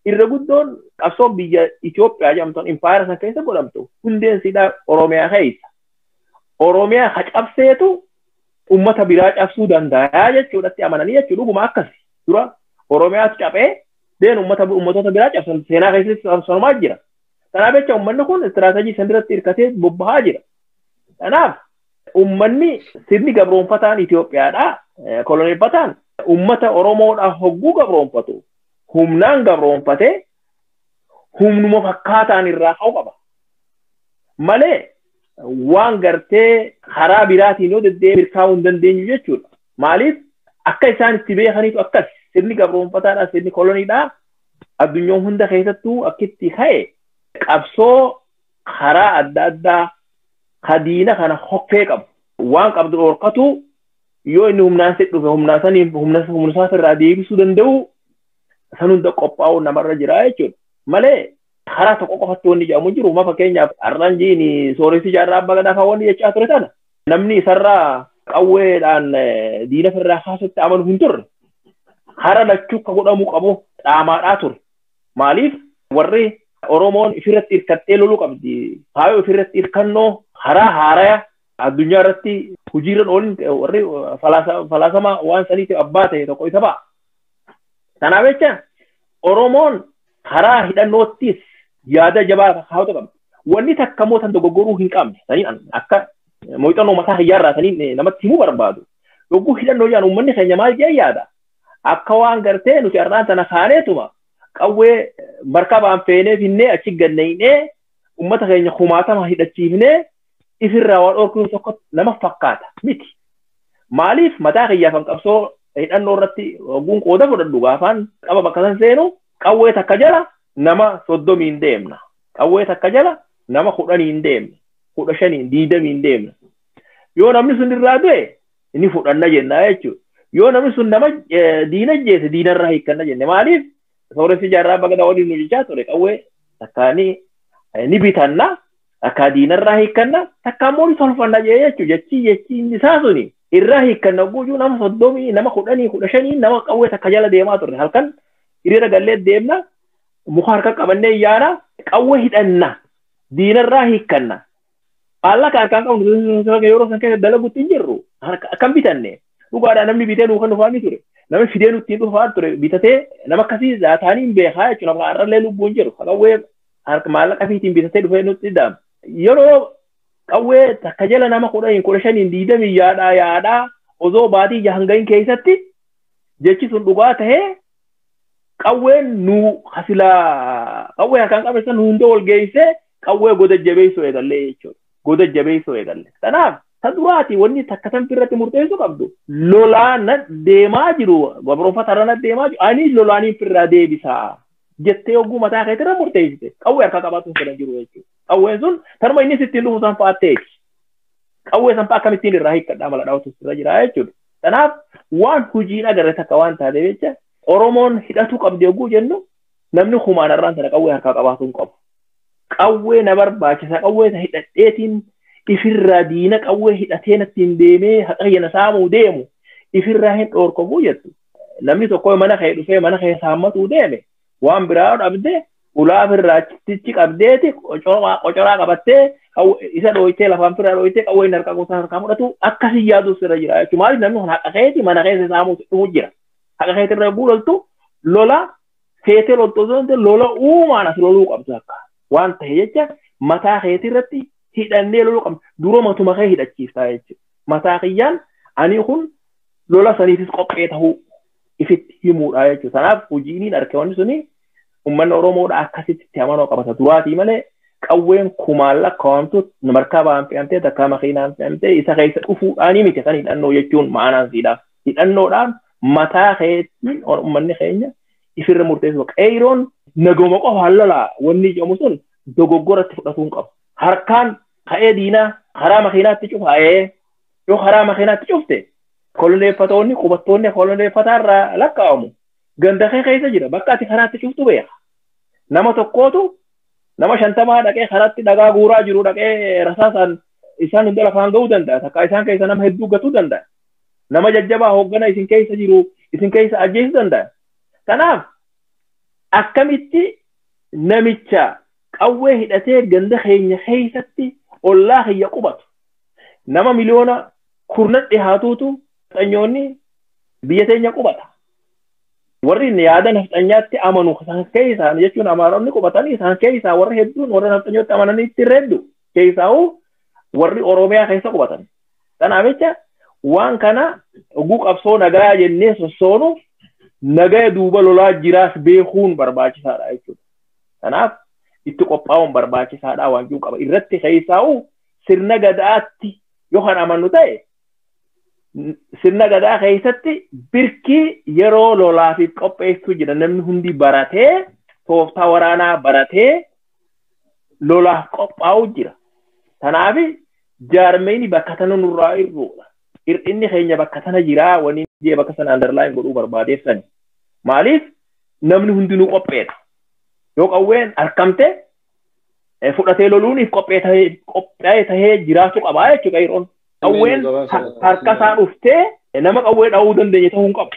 Irra guddoon qabsoo biyya Itoophiyaa jedhamtuun impaayera san keessa godhamtu hundeen siidhaa Oromiyaa keessa. Oromiyaa hacabseetu uummata biraa cabsuu danda'a jechuudhatti amananii jechuudha. Dhuguma akkasi dura Oromiyaatu cabee deen uummattoota biraa cabsan seenaa keessatti sanumaa jira. Kanaaf jecha uummanni kun istiraatejii san irratti hirkatee bobbahaa jira. Kanaaf uummanni sirni gabroonfataan Itoophiyaadhaa koloneeffataan uummata Oromoodhaa hogguu gabroonfatu. Humnaan gabroonfatee humnuma fakkaataan irraa ka'u qaba. Malee waan gartee karaa biraatiin yoo deddeebi'ee mirkaa'uu hin dandeenyu jechuudha. Maaliif akka isaan itti beekaniitu akkas sirni gabroonfataadhaa sirni koloniidhaa addunyaa hunda keessattuu akkitti ka'e qabsoo karaa adda addaa diina kana hokkee qabu. Waan qabdu dhoorkatu yoo inni humnaan si dhufe humna isaarraa deebisuu danda'u. San hunda qophaa'uu namarra jira jechuudha. Malee karaa tokko qofatti wanni jedhamu jiru. Ma fakkeenyaaf har'aan jiini sooressi jaarraa abbaa gadaa kan wanni jechaa ture sana. Namni isarraa qawweedhaan diina firraa kaasutti amanu hin turre. Hara lachuu akka godhamuu qabu dhaamaadhaa ture. Maaliif warri Oromoon ifirratti hirkattee loluu qabdi. Haayoo ifirratti hirkannoo karaa haaraya addunyaa irratti hojiirra oolin warri falaasama waan saniitiif abbaa ta'e tokko isa ba'a. Kanaaf jecha Oromoon karaa hidhannoottis yaada jabaa kaa'atu qabdi. Wanni takka mootan dogoggoruu hin qabne. Saniin akka mooxannoo mataa hiyyaarraa saniin namatti himuu barbaadu. Yogguu hidhannoo jedhan uummanni keenya maal jedhan yaada? Akka waan gartee nuti har'aan tana kaaneetuma qawwee markabaan feenee finnee achi ganneynee uummata keenya kumaatama hidhachiifnee ifirraa waan dhorkuun tokko nama fakkaata miti. Maaliif mataa kiyyaafan qabsoo hidhannoo irratti ogguun qooda fudhadhu gaafaan qaba bakka san seenu qawwee takka jala nama 30 hin deemna. Qawwee takka jala nama 10 hin deemna. 15 20 hin deemna. Yoo namni sun irraa du'e inni fudhanna jenna jechuudha. Yoo namni sun nama diina jeese diinarraa hiikkanna jenne maaliif sooressi jaarraa abbaa gadaa waliin nu jechaa ture qawwee takkaanii ni bitanna akka diinarraa hiikkanna takka ammoo ni tolfanna jechuudha. Jechi isaa suni irraa hiikkanna guujuu nama 30 nama 10 15 nama qawwee takka jala deemaa turre halkan hiriira gallee deemna muka harka qabannee yaana qawwee hidhanna diinarraa hiikkanna. Maallaqa harkaan qabnu yeroo san keessa dalaguutti hin jirru akkam bitanne dhugaadhaan namni bitee nuuf kan dhufaa ni ture. Namni fidee nutti hin dhufaa ture bitatee nama akkasii zaataanii hin beekaa jechuudha. Nama har'allee lubbuu hin jiru. Qawwee maallaqa fiitiin bitatee dhufee nutti dhaama. Yeroo qawwee takka jala nama 10 15 20 yaadhaa osoo baatii hangayin keessatti jechi sun dhugaa tahee qawween nu hasilaa qawwee harkaan qabeessan hunda wal geessee qawwee goda jabeessoo eegallee jechuudha. Goda jabeessoo eegalle. Kanaaf tan duraati wanni takka tan irratti murteessuu qabdu. Lolaan deemaa jiru gabroonfatarra deemaa jiru ani lolaaniin firraa deebisaa jettee ogguu mataa keetirra murteessite qawwee harka qabaatuun fedhan jiru jechuudha. Qawween sun tarma inni sittiin dhufu san fa'aatteeti. Qawwee san fa'a akkamittiin irraa hiikkadhaa mala dhaawutu irra jira jechuudha. Kanaaf waan hojiin agarre takka waan taatee jecha Oromoon hidhatu qabdi ogguu jennu namni humaan irraan sana qawwee harkaa qabaatuun qabu. Qawwee na barbaachisa qawwee isa hidhadheetiin ifirraa diina qawwee hidhatee nattiin deemee haqa yana saamuu deemu ifirraa hin dhoorkamu jettu namni tokko mana kee dhufee mana kee saammatuu deeme waan biraa dhabde ulaa firraa tichi qabdeeti qocoraa qabattee isa dhooytee lafaan firraa dhooytee qawwee hin harkaa gosa harkaa mudhatu akkasii yaaduu sirra jira jechuudha maaliif namni kun haqa keeti mana keessa saamuu dhufu jira haqa keeti irra buulaltu lola feetee loltoota lola uumaan as loluu qabdu akka waan ta'e jecha mataa keeti irratti hidhannee loluu qabdu dura matuma kee hidhachiiftaa jechuudha mataa kiyyaan ani kun lola saniifis qophee ta'uu ifitti himuudha jechuudha kanaaf hojiin harkee wanti suni ummanni Oromoodha akkasitti itti amanoo qabata duraatii malee qawween kumaan lakkaa'amtu markabaan fe'amtee takka makiinaan fe'amtee isa keessa dhufuudhaanii miti kan hidhannoo jechuun ma'anaan siidhaaf hidhannoodhaan mataa keetiin ummanni keenya ifirra murteessu qeeroon nagoma qofa lolaa wanni jedhamu sun dogoggoratti fudhatuun qabu harkaan ka'ee diinaa karaa makiinaatti cufaa'ee yoo karaa makiinaatti cufte koloneeffatoonni qubattoonni koloneeffataarraa lakkaa'amu ganda keessa jira bakka ati karaatti cuftu beeka nama tokkootu nama 50 dhaqee karaatti dhagaa guuraa jiru dhaqee rasaasaan isaan hunda lafaan ga'uu danda'a takka isaan keessa nama hedduu gatuu danda'a nama jajjabaa hooggana isin keessa jiru isin keessa ajjeesuu danda'a kanaaf akkamitti namicha qawwee hidhatee ganda keenya keessatti ollaa kiyya qubatu nama miliyoona kurnan dhihaatuutu xanyoonni biyya teenya qubata warri yaada nafxanyaatti amanu isaan keessaa jechuun amaaronni qubatanii isaan keessaa warri hedduun warra nafxanyooti amananii itti reddu keessaa warri Oromiyaa keessa qubatan kanaaf jecha waan kana oguu qabsoo nagaa jennee sossoonuuf nagaa duuba lolaa jiraas beekuun barbaachisaadha jechuudha kanaaf itti qophaa'uun barbaachisaadha waan jiru qaba irratti keessaa sirna gadaatti yoo kan amannu ta'e sirna gadaa keessatti birkii yeroo lolaaf qopheessuu jira namni hundi baratee tooftaa waraanaa baratee lolaaf qophaa'u jira kanaaf jaarmeeni bakka tana nurraa irruudha hir'inni keenya bakka tana jira wani jee bakka sana underline godhuu barbaadeessani maaliif namni hundinuu qopheedha yoo qawween arkamte fudhatee loluuniif qophaa'ee tahee jiraatu qabaa jechuudha yeroon qawween harka isaa dhuftee nama qawwee dha'uu dandeenye ta'uu hin qabu.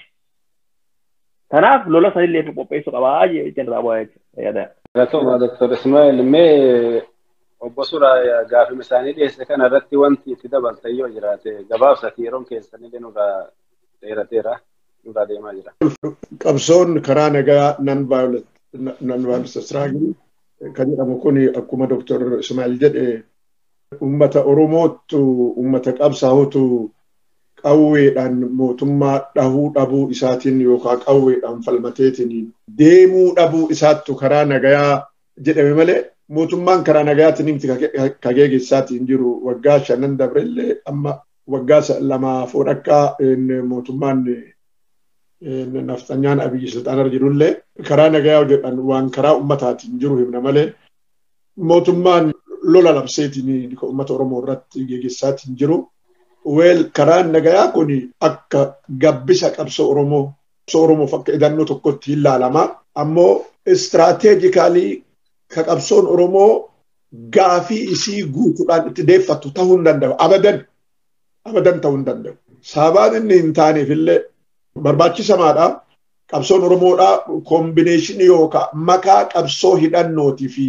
Kanaaf lola sanillee qopheessuu qabaa jechuun raawwaa jechuudha. Galatoomaa Dr. Ismail mee obbo Suuraa gaafii isaanii dhiyeesse kana irratti wanti itti dabalta yoo jiraate gabaabsati yeroon keessanillee nurraa dheerateera nurraa deemaa jira. Qabsoon karaa nagaa non-violence struggle kan jedhamu kun akkuma Dr. Ismail jedhe ummata Oromootu ummata qabsaa'utu qawweedhaan mootummaa dhahuu dhabuu isaatiin yookaan qawweedhaan falmateetiin deemuu dhabuu isaattu karaa nagayaa jedhame malee mootummaan karaa nagayaatiin himti kageegessaatiin jiru waggaa 5 dabrellee amma waggaa 2 akka mootummaan nafxanyaan Abiyyi Sulxaanar jirullee karaa nagayaa jedhan waan karaa ummataatiin jiru himna malee mootummaan lola labseetiin ummata Oromoo irratti geegessaatiin jiru. Wel karaan nagayaa kun akka gabbisa qabsoo Oromoo fakka idannoo tokkotti ilaalama. Ammoo istirateejikaalii ka qabsoon Oromoo gaafii isii guutuudhaan itti deeffattu ta'uu hin danda'u. Abadan ta'uu hin danda'u. Sababaan inni hin taaneef illee barbaachisamaadha. Qabsoon Oromoodhaa koombineeshinii yookaan makaa qabsoo hidhannootii fi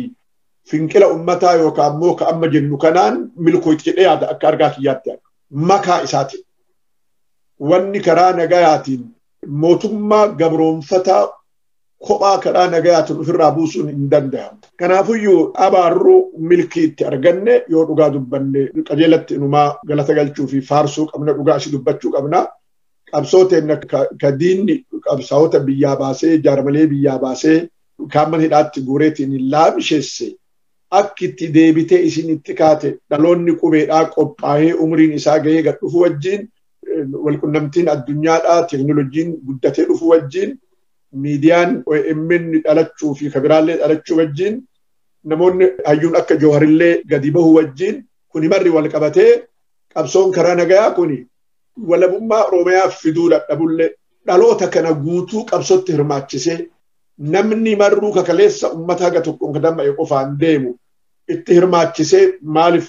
finqila ummataa yookaan ammoo ka amma jennu kanaan milkootti jedhee yaada akka argaa kiyyaatti makaa isaatiin wanni karaa nagayaatiin mootummaa gabroonfataa kophaa karaa nagayaatiin ofirraa buusuun hin danda'amu. Kanaafuyyuu abaarru milkiitti arganne yoo dhugaa dubbanne qajeelatti inumaa galata galchuu fi faarsuu qabna dhugaa isii dubbachuu qabna. Qabsooteen ka diinni qabsaa'ota biyyaa baasee jaarmalee biyyaa baasee kaamman hidhaatti guureetiin laamisheesse akkitti deebitee isin itti kaate dhaloonni qubeedhaa qophaa'ee umriin isaa gahee gad dhufu wajjin walqunnamtiin addunyaadhaa teeknoloojiin guddatee dhufu wajjin miidiyaan OMN dhalachuu fi kabiraallee dhalachuu wajjin namoonni hayyuun akka Jawharillee gadi bahu wajjin kuni marri wal qabatee qabsoon karaa nagayaa kuni walabummaa Oromiyaa fiduu dadhabullee dhaloota kana guutuu qabsootti hirmaachisee namni marruu kakaleessa ummata haga tokkoon ka damma'e qofaan deemu itti hirmaachisee maaliif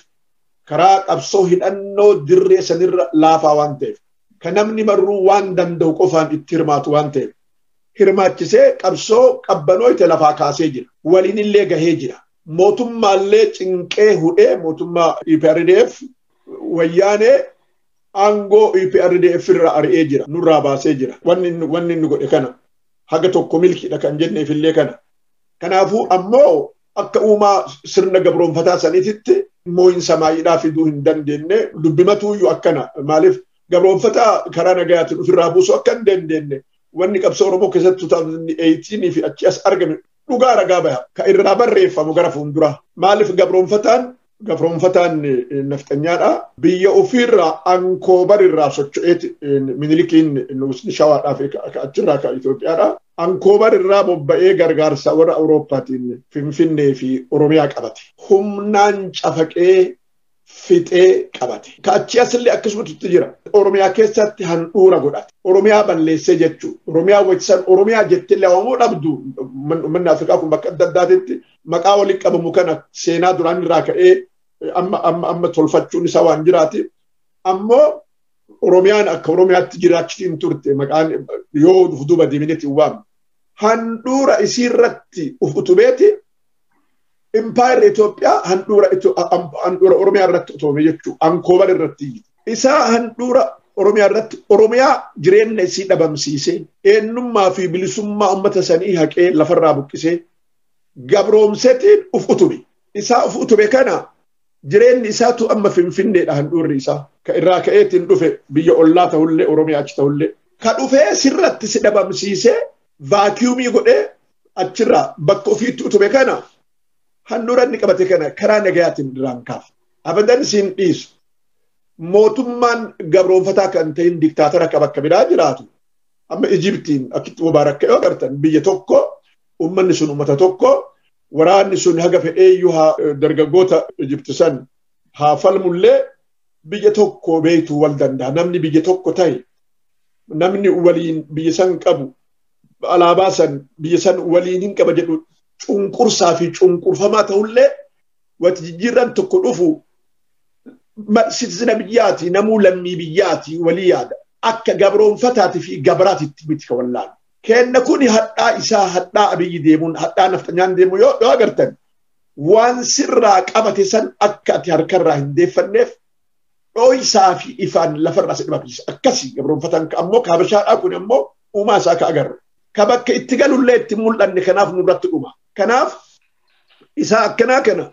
karaa qabsoo hidhannoo dirree sanirra laafaa waan ta'eef kan namni marruu waan danda'u qofaan itti hirmaatu waan ta'eef hirmaachisee qabsoo qabbanooyte lafaa kaasee jira waliin illee gahee jira mootummaallee cinqee hudhee mootummaa EPRDF wayyaanee aangoo EPRDF irra ari'ee jira nurraa baasee jira wanni inni godhe kana haga tokko milkiidha kan jenneef illee kana kanaafuu ammoo akka uumaa sirna gabroonfataa saniititti moo'insa maayidhaa fiduu hin dandeenye dubbimatuuyyuu akkana maaliif gabroonfataa karaa nagayaatiin ofirraa buusuu akka hin dandeenye wanni qabsoo Oromoo keessatti 2018 fi achi as argame dhugaa ragaa baha ka irraa barreeffamu gara fuulduraa maaliif gabroonfataan nafxanyaadha biyya ofiirraa Ankoobar irraa socho'eeti Minilikiin nuusni shawaadhaa fi achirraa ka Itoophiyaadha Ankoobar irraa bobba'ee gargaarsa warra Awurooppaatiin Finfinnee fi Oromiyaa qabate humnaan cafaqee fixee qabate ka achi asillee akkasumatti jira Oromiyaa keessatti handhuura godhate Oromiyaa balleessee jechuu Oromiyaa wajjisan Oromiyaa jettee lawamoo dhabdu manni Afrikaa kun bakka adda addaatitti maqaa waliin qabamu kana seenaa duraan irraa ka'ee amma tolfachuun isaa waan jiraati ammoo Oromiyaan akka Oromiyaatti jiraachitiin turte maqaan yoo duuba deebineeti waam handhuura isiirratti ufutubeeti Empire Ethiopia handhuura Oromiyaa irratti utome jechuu Ankoobar irratti isaa handhuura Oromiyaa irratti Oromiyaa jireenya isii dhabamsiisee eenyummaa fi bilisummaa uummata sanii haqee lafarraa buqqisee gabroomsetiin ufutube isaa ufutube kana jireenyi isaatu amma Finfinneedha handhuurri isaa ka irraa ka'eetiin dhufe biyya ollaa ta'ullee Oromiyaa achi ta'ullee ka dhufee sirratti si dhabamsiisee vaakiyuumii godhee achirraa bakka ofiitti utube kana handhuura inni qabate kana karaa nagayaatiin duraan kaaf abadan siin dhiisu mootummaan gabroonfataa kan ta'in diktaatara akka bakka biraa jiraatu amma Ijiptiin akkitti Mubaarak yoo agartan biyya tokko ummanni sun ummata tokko waraanni sun haga fedheeyyuu dargaggoota Ijipti san haa falmullee biyya tokko beeytuu wal danda'a namni biyya tokko ta'e namni waliin biyya san qabu alaabaa san biyya san waliin hin qaba jedhu cunqursaa fi cunqurfamaa ta'ullee wati jijjiirran tokko dhufu citizen biyyaati namuu lammii biyyaati walii yaada akka gabroonfataati fi gabraatitti miti ka wallaan kenna kuni hadhaa isaa hadhaa abiyyi deemuun hadhaa nafxanyaan deemu yoo agartan waan sirraa qabate san akka ati harkarraa hin deeffanneef dhooysaa fi ifaan lafarraa si dhibabsiisa akkasii gabroonfataan ammoo kaabashaadhaa kun ammoo uumaa isaa ka agarra ka bakka itti galullee itti mul'anne kanaaf nurratti dhuma kanaaf isaa akkanaa kana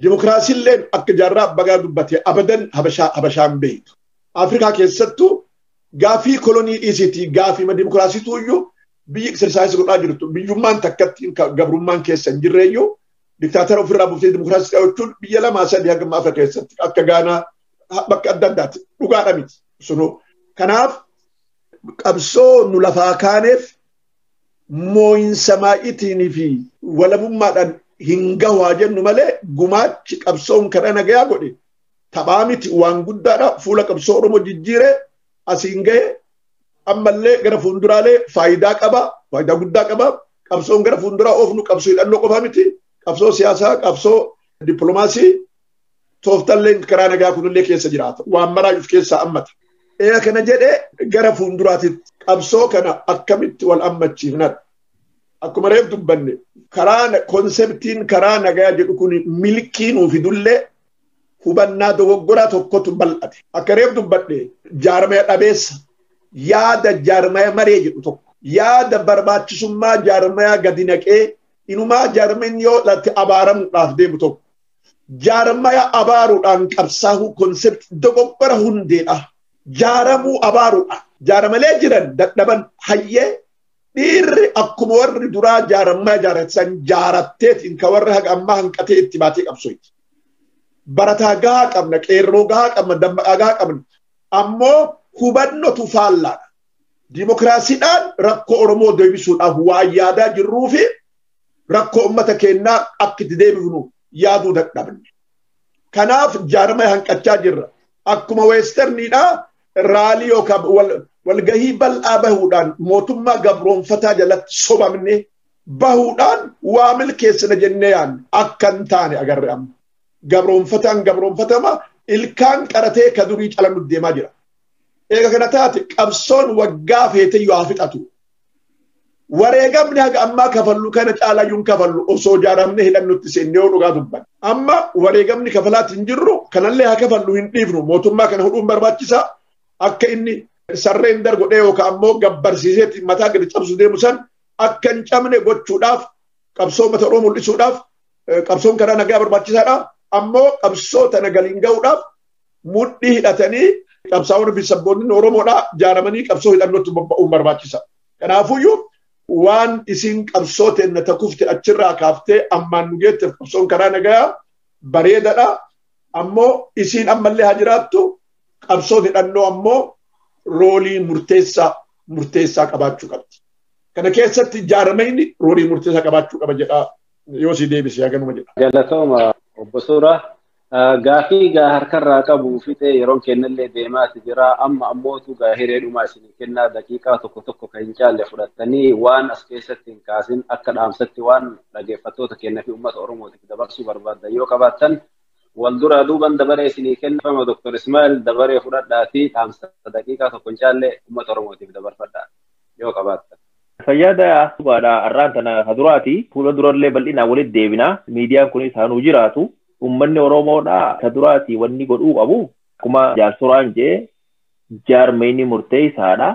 Dimokiraasiilleen akka jaarraa bagaa dubbate abadan habashaan beektu. Afrikaa keessattuu gaafii kolonii dhiisitii gaafii dimokiraasiitu iyyuu biyyi exersaayisii godhaa jirtu. Biyyummaan takkatti gabrummaan keessa hin jirreeyyuu diktaatara ofirraa buuftee dimokiraasii qabachuun biyya lamaa sadii hanga Afrikaa keessatti akka Gaanaa bakka adda addaatti dhugaadha miti. Kanaaf qabsoo nu lafaa kaaneef moo'insa maa'iitii fi walabummaadhaan hinga waa jennu malee gumaachi qabsoon karaa nagayaa godhe taphaa miti waan guddaadha fuula qabsoo Oromoo jijjiiree asiin gahe ammallee gara fuulduraalee faayidaa guddaa qaba qabsoon gara fuulduraa oofnu qabsoo hidhannoo qofa miti qabsoo siyaasaa qabsoo dippiloomaasii tooftallee karaa nagayaa kunillee keessa jiraata waan maraayuuf keessaa ammata kana jedhee gara fuulduraatitti qabsoo kana akkamitti wal ammachiifnadha. Akkuma reef dubbanne karaa konseptiin karaa nagayaa jedhu kun milkii nuuf fidullee hubannaa dogoggoraa tokkotu bal'ate. Akka reef dubbadhe jaarmaya dhabeessa yaada jaarmaya maree jedhu tokko yaada barbaachisummaa jaarmaya gadi naqee inumaa jaarmeen yoo latti abaaramuudhaaf deemu tokko jaarmaya abaaruudhaan qabsaa'uu konseptii dogoggora hundeedha. Jaaramuu abaaruudhaan jaarmalee jiran dadhaban hayyee dhiirri akkuma warri duraa jaarmaa jaaratan jaaratteetiin ka warri haga ammaa hanqatee itti baatee qabsooti. Barataa gahaa qabna, qeerroo gahaa qabna, dammaqaa gahaa qabna. Ammoo hubannotu faallaadha. Dimokiraasiidhaan rakkoo Oromoo deebisuudhaaf waan yaadaa jirruu fi rakkoo uummata keenyaa akka itti deebifnu yaaduu dadhabne. Kanaaf jaarmaa hanqachaa jirra. Akkuma weesterniidhaa raalii yookaan walgahii bal'aa bahuudhaan mootummaa gabroonfataa jalatti sobamne bahuudhaan waa milkeessina jennee yaanne akka hin taane agarre amma. Gabroonfataan gabroonfatama ilkaan qaratee ka durii calannu deemaa jira. Eega kana taate qabsoon waggaa feete yoo hafixatu. Wareegamni haga ammaa kafallu kana caalayyuun kafallu osoo jaaramne hidhannutti seennee dhugaa dubban. Amma wareegamni kafalaatti hin jirru kanallee haa kafallu hin dhiifnu mootummaa kana hudhuun barbaachisaa akka inni sarreen dargodhee yookaan ammoo gabbarsiiseetti mataa gadi cabsu deemu san akka hin cabne gochuudhaaf qabsoo uummata Oromoo mul'isuudhaaf qabsoon karaa nagaa barbaachisaadha. Ammoo qabsoo tana galiin ga'uudhaaf mudhii hidhatanii qabsaa'onni fi sabboonni Oromoodhaa jaaramanii qabsoo hidhannootti bobba'uun barbaachisa. Kanaafuyyuu waan isin qabsoo teenne takufte achirraa kaaftee ammaan nu geetteef qabsoon karaa nagaa bareedadha. Ammoo isin ammallee haa jiraattu qabsoon hidhannoo ammoo roolii murteessaa qabaachuu qabdi. Kana keessatti jaarameyni roolii murteessaa qabaachuu qaba jedha yoo si deebise haganuma jedha. Galatooma obbo Suuraa. Gaafii harkarraa qabu fixee yeroon kennallee deemaati jira. Amma ammootu hireedhuma isinii kennaa daqiiqaa tokko kan hin caalle fudhattanii waan as keessatti hin kaasin akka dhaamsatti waan dhageeffattoota kennaa fi uummata Oromootiif dabarsuu barbaaddan yoo qabaattan wal duraa duuban dabaree isinii kennama Dr. Ismail dabaree fudhadhaatii dhaamsa daqiiqaa tokko hin caalle uummata Oromootiif dabarfadhaa yoo qabaattan. Fayyaada subaadhaa arraan tana haduraati fuula durallee bal'inaa walitti deebinaa miidiyaan kunis haanuu jiraatu. Ummanni Oromoodhaa ka duraati wanni godhuu qabu akkuma jaarsoraan jee jaarmeyni murteessaadha.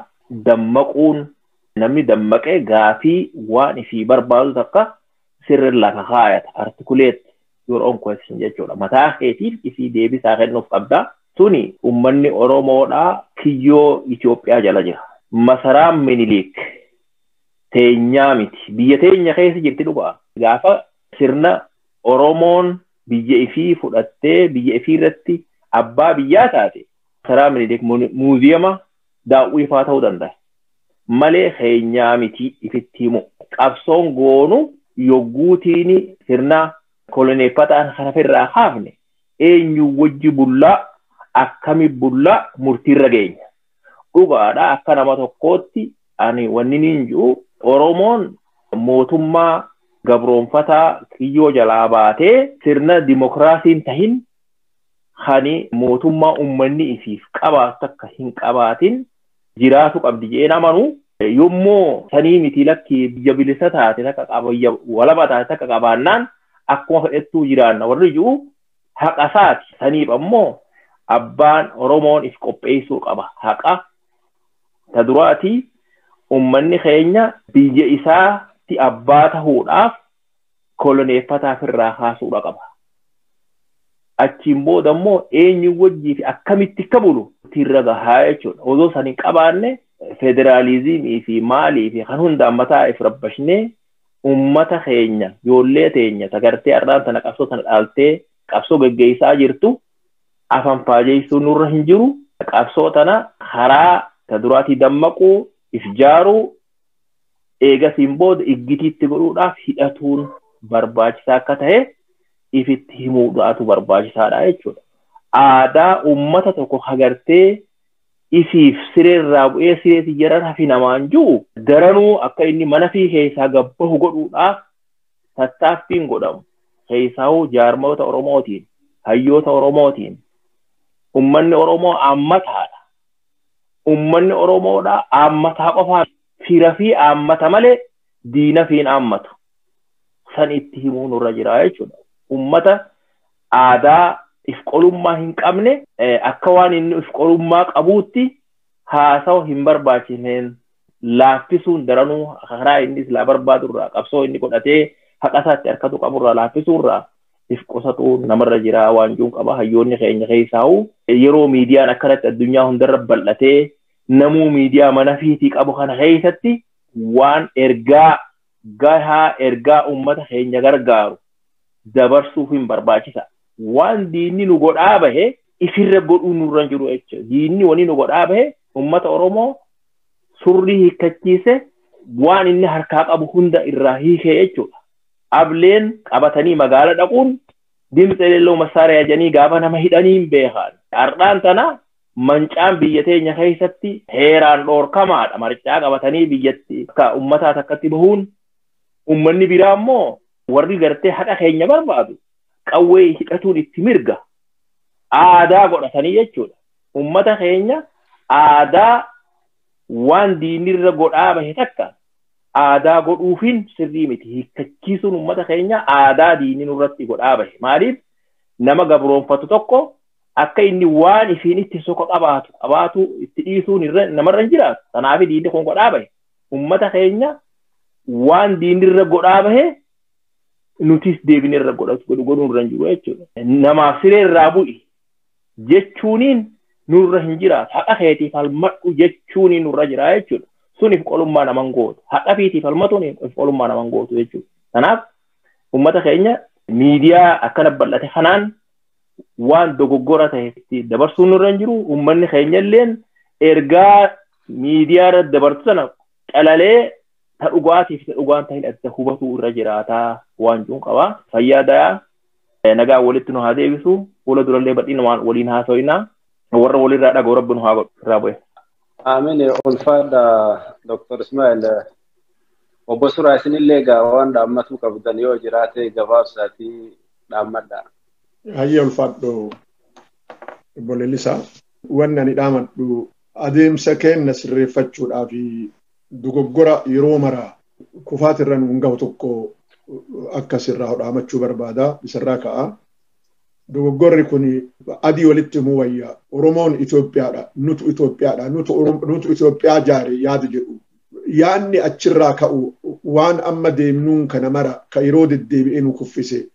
Dammaquun namni dammaqee gaafii waan ifii barbaadu takka sirriin lafa kaayata artikuleet your own question jechuudha. Mataa keetiif ifii deebisaa kennuuf qabda. Suni ummanni Oromoodhaa kiyyoo Itoophiyaa jala jira. Masaraan Minilik teenyaa miti. Biyya teenya keessa jirti dhugaa. Gaafa sirna Oromoon biyya ifii fudhattee biyya ifii irratti abbaa biyyaa taate karaa Minilik muuziyama daawwii ifaa ta'uu danda'a. Malee keenyaa miti ifitti himu. Qabsoon goonu yogguutiin sirna koloneeffataan kana firraa kaafne eenyu wajji bullaa akkami bullaa murtiirra geenya. Dhugaadhaa akka nama tokkootti ani wanni niin jiru Oromoon mootummaa gabroonfataa kiyyoo jalaa baatee sirna dimokiraasiin tahin hani mootummaa ummanni ifiif qabaatu akka hin qabaatin jiraatu qabdi jeen amanu yommuu sanii miti lakki biyya bilisa taate takka qabiyya walaba taate takka qabaannaan akkuma fedhettuu jiraanna warri jiru haqasaati. Saniif ammoo abbaan Oromoon if qopheessuu qaba. Haqa ta duraati ummanni keenya biyya isaatti abbaa tahuudhaaf koloneeffataaf irraa kaasuudha qaba. Achiin booda immoo eenyu wajjii fi akkamitti akka bulu irra gahaa jechuudha. Osoo san hin qabaanne federaalizimii fi maalii fi kan hundaan mataa if rabbashnee ummata keenya ijoollee teenya tagartee arraan tana qabsoo tana dhaaltee qabsoo geggeessaa jirtu afaan faajeessuu nurra hin jiru. Qabsoo tana karaa ta duraatii dammaquu if jaaruu eegasiin booda iggitiitti godhuudhaaf hidhatuun barbaachisaa akka ta'e ifitti himuudhaatu barbaachisaadha jechuudha. Aadaa ummata tokko hagartee ifiif sireerraa bu'ee sireetii jara hafi namaan jiru daranuu akka inni mana fi keessaa gabbahu godhuudhaaf tattaaffiin godhamu. Keessaa'uu jaarmoota Oromootiin, hayyoota Oromootiin ummanni Oromoo ammataadha. Ummanni Oromoodhaa ammataa qofaa fira fi ammata malee diina fi hin ammatu. San itti himuu nurra jira jechuudha. Ummata aadaa if qolummaa hin qabne akka waan inni if qolummaa qabuutti haasawu hin barbaachisneen laaffisuun daranuu karaa inni islaa barbaadurraa qabsoo inni godhatee haqasaatti harkatu qaburraa laaffisuurraa if qusatu namarra jira waan juun qaba. Hayyoonni keenya keessaa'u yeroo miidiyaan akkanatti addunyaa hundarra bal'atee namuu miidiyaa mana fiitii qabu kana keessatti waan ergaa gahaa ergaa ummata keenya gargaaru dabarsuuf hin barbaachisa. Waan diinni nu godhaa bahe ifirra godhuu nurra jiru jechuudha. Diinni wani nu godhaa bahe ummata Oromoo surrii hiikkachiise waan inni harkaa qabu hunda irraa hiikee jechuudha. Ableen qabatanii magaala dhaquun dimtsa leelloo masaara yaajanii gaafa nama hidhaniin beekan. Ardhaan tana mancaan biyya teenya keessatti heeraan dhoorkamaadha. Marcaa qabatanii biyyatti akka ummataa takkatti bahuun ummanni biraa immoo warri gartee haqa keenya barbaadu qawwee hidhatuun itti mirga. aadaa godhatanii jechuudha. Ummata keenya aadaa waan diinirra godhaa bahe takka aadaa godhuufin sirrii miti. Hiikkachiisuun ummata keenya aadaa diinii nurratti godhaa bahe. Maaliif nama gabroonfatu tokko akka inni waan ifiin itti soka qabaatu itti dhiisuun namarra hin jiraatu. Kanaaf diinni kun godhaa bahe. Ummata keenya waan diinirra godhaa bahe nutis deebinirra godhuun irra hin jiru jechuudha. Namaaf siree irraa bu'i jechuuniin nurra hin jiraatu. Haqa keetiif falmadhu jechuuniin nurra jira jechuudha. Suniif qolummaa naman gootu. Haqa fiitiif falmatuun qolummaa naman gootu jechuudha. Kanaaf ummata keenya miidiyaa akkana bal'ate kanaan waan dogoggora ta'e dabarsuun nurra hin jiru. Ummanni keenya illeen ergaa miidiyaa irra dabartu sana qalalee ta dhugaatiif ta dhugaan ta'in adda hubatu irra jiraataa waan jiru qaba. Fayyaada nagaa walitti nu haa deebisu. Fuula durallee badhiin waliin haasoinaa. Warra walirraa dhaga'u rabbi nu haa godhu irraa bu'e. Amiin ulfaadha Dr. Ismail. Obbo Suraa isinillee waan dhaammatuu qabdan yoo jiraate gabaabsaatii dhaammadha. Hayyee ulfaadhu Obbo Leellisaa. Wanni ani dhaamadhu adeemsa keenya sirreeffachuudhaa fi dogoggora yeroo maraa kufaatirra nu hin gahu tokko akka sirraa dhaamachuu barbaada. Isarraa ka'a. Dogoggorri kun adii walitti himuu wayyaa. Oromoon Itoophiyaadha. Nutu Itoophiyaadha. Nutu Itoophiyaa jaare yaada jedhu. Yaanni achirraa ka'u waan amma deemnuun kana mara ka yeroo deddeebi'ee nu kuffise.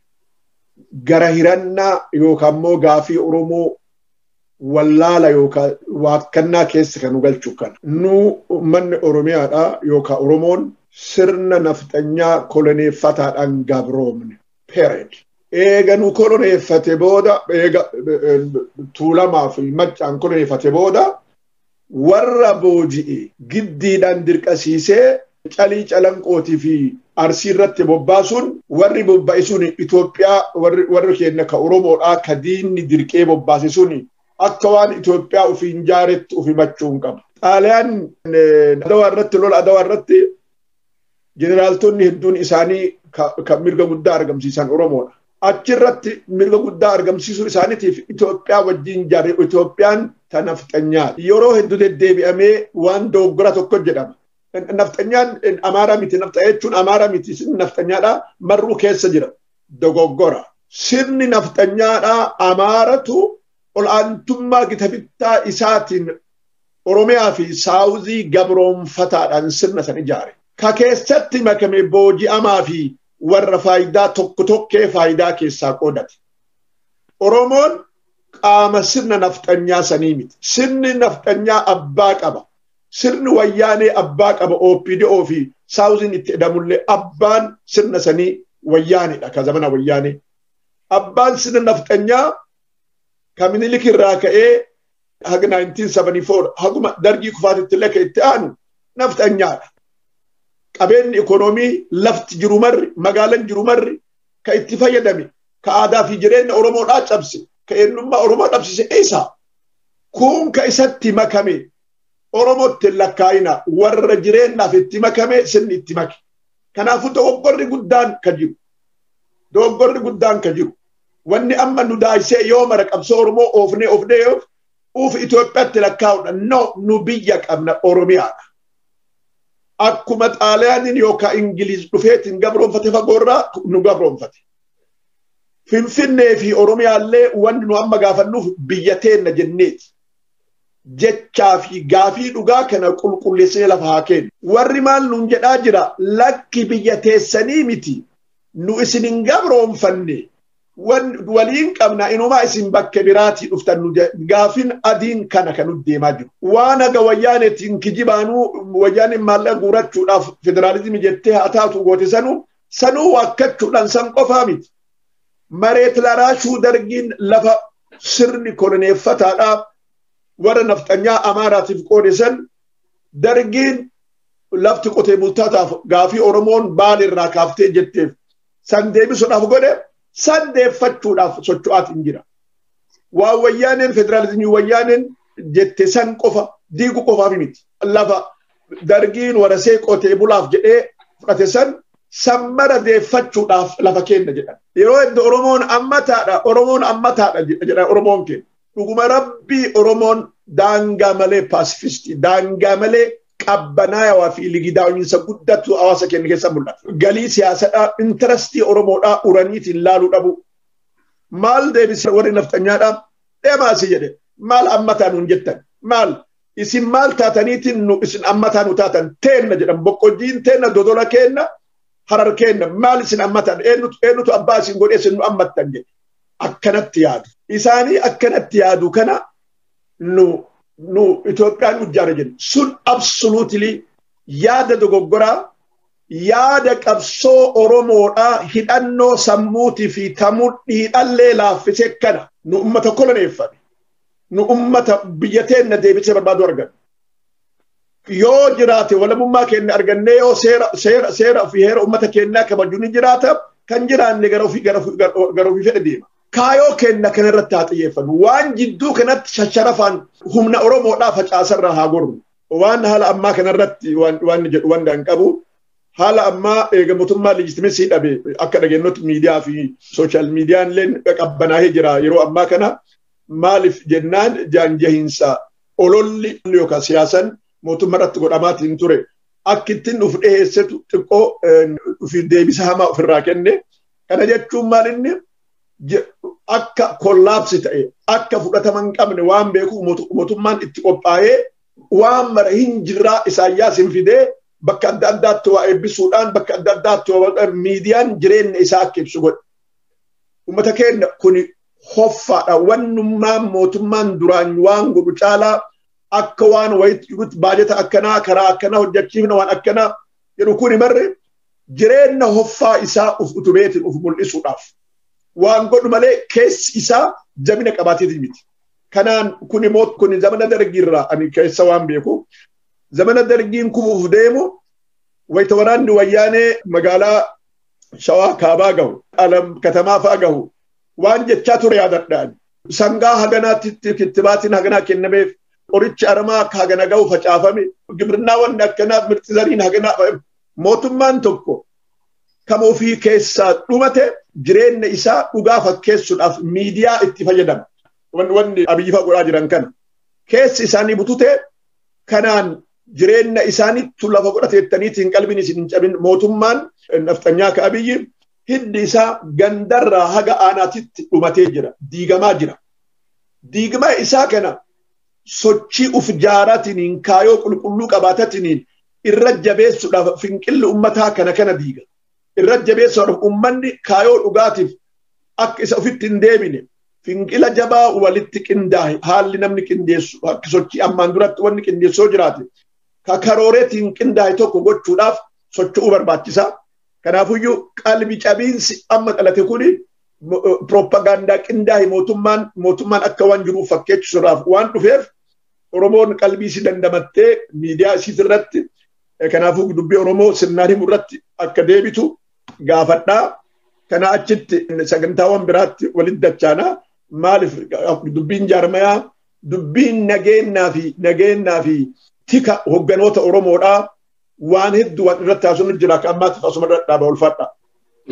Gara hirannaa yookaan immoo gaafii Oromoo wallaala yookaan waakkannaa keessa kan nu galchu kana. Nu manni Oromiyaadha yookaan Oromoon sirna nafxanyaa koloneeffataadhaan gabroomne. Period. Eega nu koloneeffate booda eega Tuulamaa fi Maccaan koloneeffate booda warra booji'e giddiidhaan dirqasiisee calii calanqootii fi Arsii irratti bobbaasuun warri bobba'e sun Itoophiyaa warri keenya ka Oromoodhaa ka diinni dirqee bobbaase sun akka waan Itoophiyaa ofiin jaaretti ofi machuun qaba. Xaaliyaan Adawaa irratti jeneraaltonni hedduun isaanii kan mirga guddaa argamsiisan Oromoodha. Achirratti mirga guddaa argamsiisuu isaaniitiif Itoophiyaa wajjin jaaree Itoophiyaan ta nafxanyaa yeroo hedduu deddeebi'amee waan dogoggora tokko jedhama. Nafxanyaan Amaaraa miti nafxanya jechuun Amaaraa miti sirni nafxanyaadhaa marruu keessa jira dogoggora. Sirni nafxanyaadhaa Amaaratu ol'aantummaa gitabittaa isaatiin Oromiyaa fi Saawuzii gabroonfataadhaan sirna san ijaare. Ka keessatti makame booji'amaa fi warra faayidaa tokko tokkee faayidaa keessaa qoodate. Oromoon qaama sirna nafxanyaa sanii miti. Sirni nafxanyaa abbaa qaba. Sirni wayyaanee abbaa qaba. OPDO fi Saawuziin itti hidhamullee abbaan sirna sanii wayyaaneedha. Ka zamana wayyaanee. Abbaan sirna nafxanyaa ka Minilik irraa ka'ee haga 1974 haguma dargii kufaatitti illee ka itti aanu nafxanyaadha. Qabeenyi ikonoomii lafti jiru marri magaalaan jiru marri ka itti fayyadame ka aadaa fi jireenya Oromoodhaa cabse ka eenyummaa Oromoo dhabsise isa kun ka isatti makame Oromootti lakkaa'ina warra jireenyaaf itti makame sirni itti make. Kanaafuu dogoggorri guddaan ka jiru. Dogoggorri guddaan ka jiru. Wanni amma nu daayisee yoo mara qabsoo Oromoo oofnee uuf Itoophiyaatti lakkaa'udha. No nu biyya qabna Oromiyaadha. Akkuma Xaaliyaaniin yookaan Ingiliiz dhufeetiin gabroonfate fagoorraa nu gabroonfate. Finfinnee fi Oromiyaallee wanni nu amma gaafannuuf biyya teenna jenneeti. Jechaa fi gaafii dhugaa kana qulqulleessee lafa haa kennu. Warri maal nuun jedhaa jira lakki biyya teessanii miti. Nu isin hin gabroonfanne. Waliin qabna inumaa isin bakke biraatii dhuftan gaafin adiin kana kan deemaa jiru. Waan aga wayyaaneetiin kijibaanuu wayyaaniin maallaqa guurachuudhaaf federaalizimii jettee haa taatu goote sanuu waakkachuudhaan san qofaa miti. Mareet laraashuu dargiin lafa sirni koloneeffataadhaaf warra nafxanyaa Amaaraatiif qoode san dargiin lafti qotee bultaataaf gaafii Oromoon baalirraa kaaftee jetteef san deebisuudhaaf godhe. Sandeeffachuudhaaf socho'aatiin jira. Waa wayyaaneen federaalizimii wayyaaneen jette san qofa diigu qofaaf miti. Lafa dargiin warasee qotee bulaaf jedhee fudhate san mara deeffachuudhaaf lafa kenna jedhan. Yeroo hedduu Oromoon ammataadha jedha Oromoon kenna. dhuguma rabbii Oromoon daangaa malee paasifisti daangaa malee qabbanaayawaa fi ligidaa'insa guddatu hawaasa keenya keessa mul'ata. Galii siyaasadhaa intarastii Oromoodhaa uraniitiin laaluu dhabu. Maal deebisa warri naftanyaadhaa deemaasi jedhe maal ammataa nuun jettan maal isin maal taataniitiin nu isin ammataa nu taatan teenna jedhan boqqojjiin teenna dodola keenna harar keenna maal isin ammatan eenyutu abbaa isin godhee isin nu ammattan jedhe akkanatti yaadu. Isaanii akkanatti yaadu kana nu Itoophiyaan hojjaare jedhu sun absolutely yaada dogoggoraa yaada qabsoo Oromoodhaa hidhannoo sammuutii fi tamudhiidhallee laaffisee kana nu ummata koloneeffame nu ummata biyya teenna deebisee barbaadu argan yoo jiraate walabummaa keenya argannee yoo seera fi heera ummata keenyaa kabaju ni jiraata kan jiraanne gara ofii fedhe deema. Kaayoo keenya kanarratti haa xiyyeeffannu waan jidduu kanatti shasharafaan humna Oromoodhaa facaasarraa haa gorru waan haala ammaa kanarratti waan jedhu waan dhaan qabu haala ammaa mootummaa leejitimeesii dhabe akka dhageenyotti miidiyaa fi sooshaal miidiyaan illee qabbanaahee jira yeroo ammaa kana maaliif jennaan jaanjahiinsa ololli yookaan siyaasan mootummaa irratti godhamaatiin ture akka ittiin uf dhiyeessetu xiqqoo fi deebisa hamaa ofirraa kenne kana jechuun maalinni akka kollaapsi ta'e akka fudhatama hin qabne waan beeku mootummaan itti qophaa'ee waan mara hin jirraa Isaayyaas hin fidee bakka adda addaatti waa eebbisuudhaan bakka adda addaatti miidiyaan jireenya isaa akka ibsu godhe. Uummata keenya kuni hoffaadha wannummaan mootummaan duraan waan godhu caalaa akka waan wayitti baajata akkanaa karaa akkanaa hojjechiifna waan akkanaa jedhu kuni marre jireenya hoffaa isaa uf utubeetiin uf mul'isuudhaaf. Waan godhu malee keessi isaa jabina qabaateetii miti. Kanaan kuni zamana dargiirraa ani keessa waan beeku. Zamana dargiin kufuuf deemu wayita waraanni wayyaanee magaalaa Shawaa Kaabaa gahu, katamaa fa'aa gahu waan jechaa ture yaadadhaan. Sangaa haganaatti kittibaatiin haganaa kennameef qorichi aramaa akka hagana gahu facaafame gibirnaa wanni akkanaa mirti zariin haganaa mootummaan tokko kam ofii keessaa dhumate jireenya isaa dhugaa fakkeessuudhaaf miidiyaa itti fayyadama. Wanni abiyyiifaa godhaa jiran kana. Keessi isaanii butute kanaan jireenya isaaniitu lafa godhateettaniitiin qalbiin isin hin cabin mootummaan naftanyaa ka abiyyi hiddi isaa gandarraa haga aanaatitti dhumatee jira. Diigamaa jira. Diigamaa isaa kana sochii uf jaaraatiniin kaayoo qulqulluu qabaatatiniin irra jabeessuudhaaf finqilli ummataa kana diiga. Irra jabeessuudhaaf ummanni kaayoo dhugaatiif akka isa ofitti hin deebine finqila jabaa walitti qindaahe haalli namni qindeessu akka sochii ammaan duratti wanni qindeessoo jiraate karooreetiin qindaahe tokko gochuudhaaf socho'uu barbaachisa. Kanaafuyyuu qalbi cabiinsi amma dhalate kuni propagaandaa qindaahe mootummaan akka waan jiruuf fakkeessuudhaaf waan dhufeef Oromoon qalbii isii dandamattee miidiyaa isii irratti kanaafuu dubbii Oromoo sirnaan himu irratti akka deebitu gaafadhaa. Kana achitti sagantaawwan biraatti walitti dachaanaa maaliif dubbiin jaarmayaa dubbiin nageenyaa fi tika hogganoota Oromoodhaa waan hedduu waan irratti haasofnu jira akka ammaatti asuma dhaaba ulfaadha.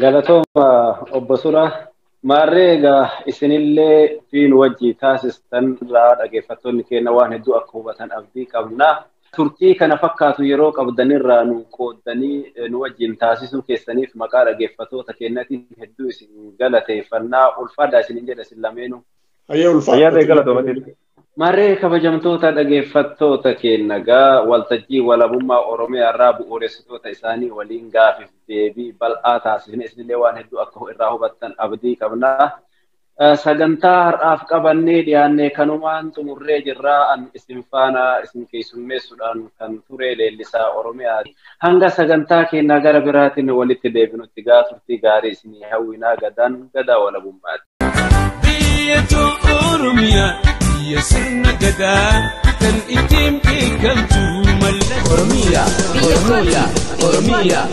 Galatooma obbo Suraa maarree egaa isinillee fiin wajjii taasistan irraa dhaggeeffattoonni keenya waan hedduu akka hubatan abdii qabna. Turtii kana fakkaatu yeroo qabdanirraa nu qooddanii nu wajjin taasisuu keessaniif maqaa dhaggeeffattoota keenyatiin hedduu isin galateeffannaa ulfaadhaa isin jedha isin lameenuu. Hayyee ulfaadhaa. Marree kabajamtoota dhaggeeffattoota keenya gaa waltajjii walabummaa Oromiyaa irraa bu'uuressitoota isaanii waliin gaafiif deebii bal'aa taasisne isinillee waan hedduu akka irraa hubattan abdii qabna. Sagantaa har'aaf qabannee dhiyaannee kanumaan xumurree jirraa an isin faana isin keessummeessuudhaan kan ture leellisaa Oromiyaati. Hanga sagantaa keenyaa gara biraatiin walitti deebinutti gaa turtii gaarii isinii hawwinaa gadaa walabummaati. Biyya Oromiyaa biyya sirna gadaa kan ittiin beekamtu mallattoo. Oromiyaa Oromiyaa.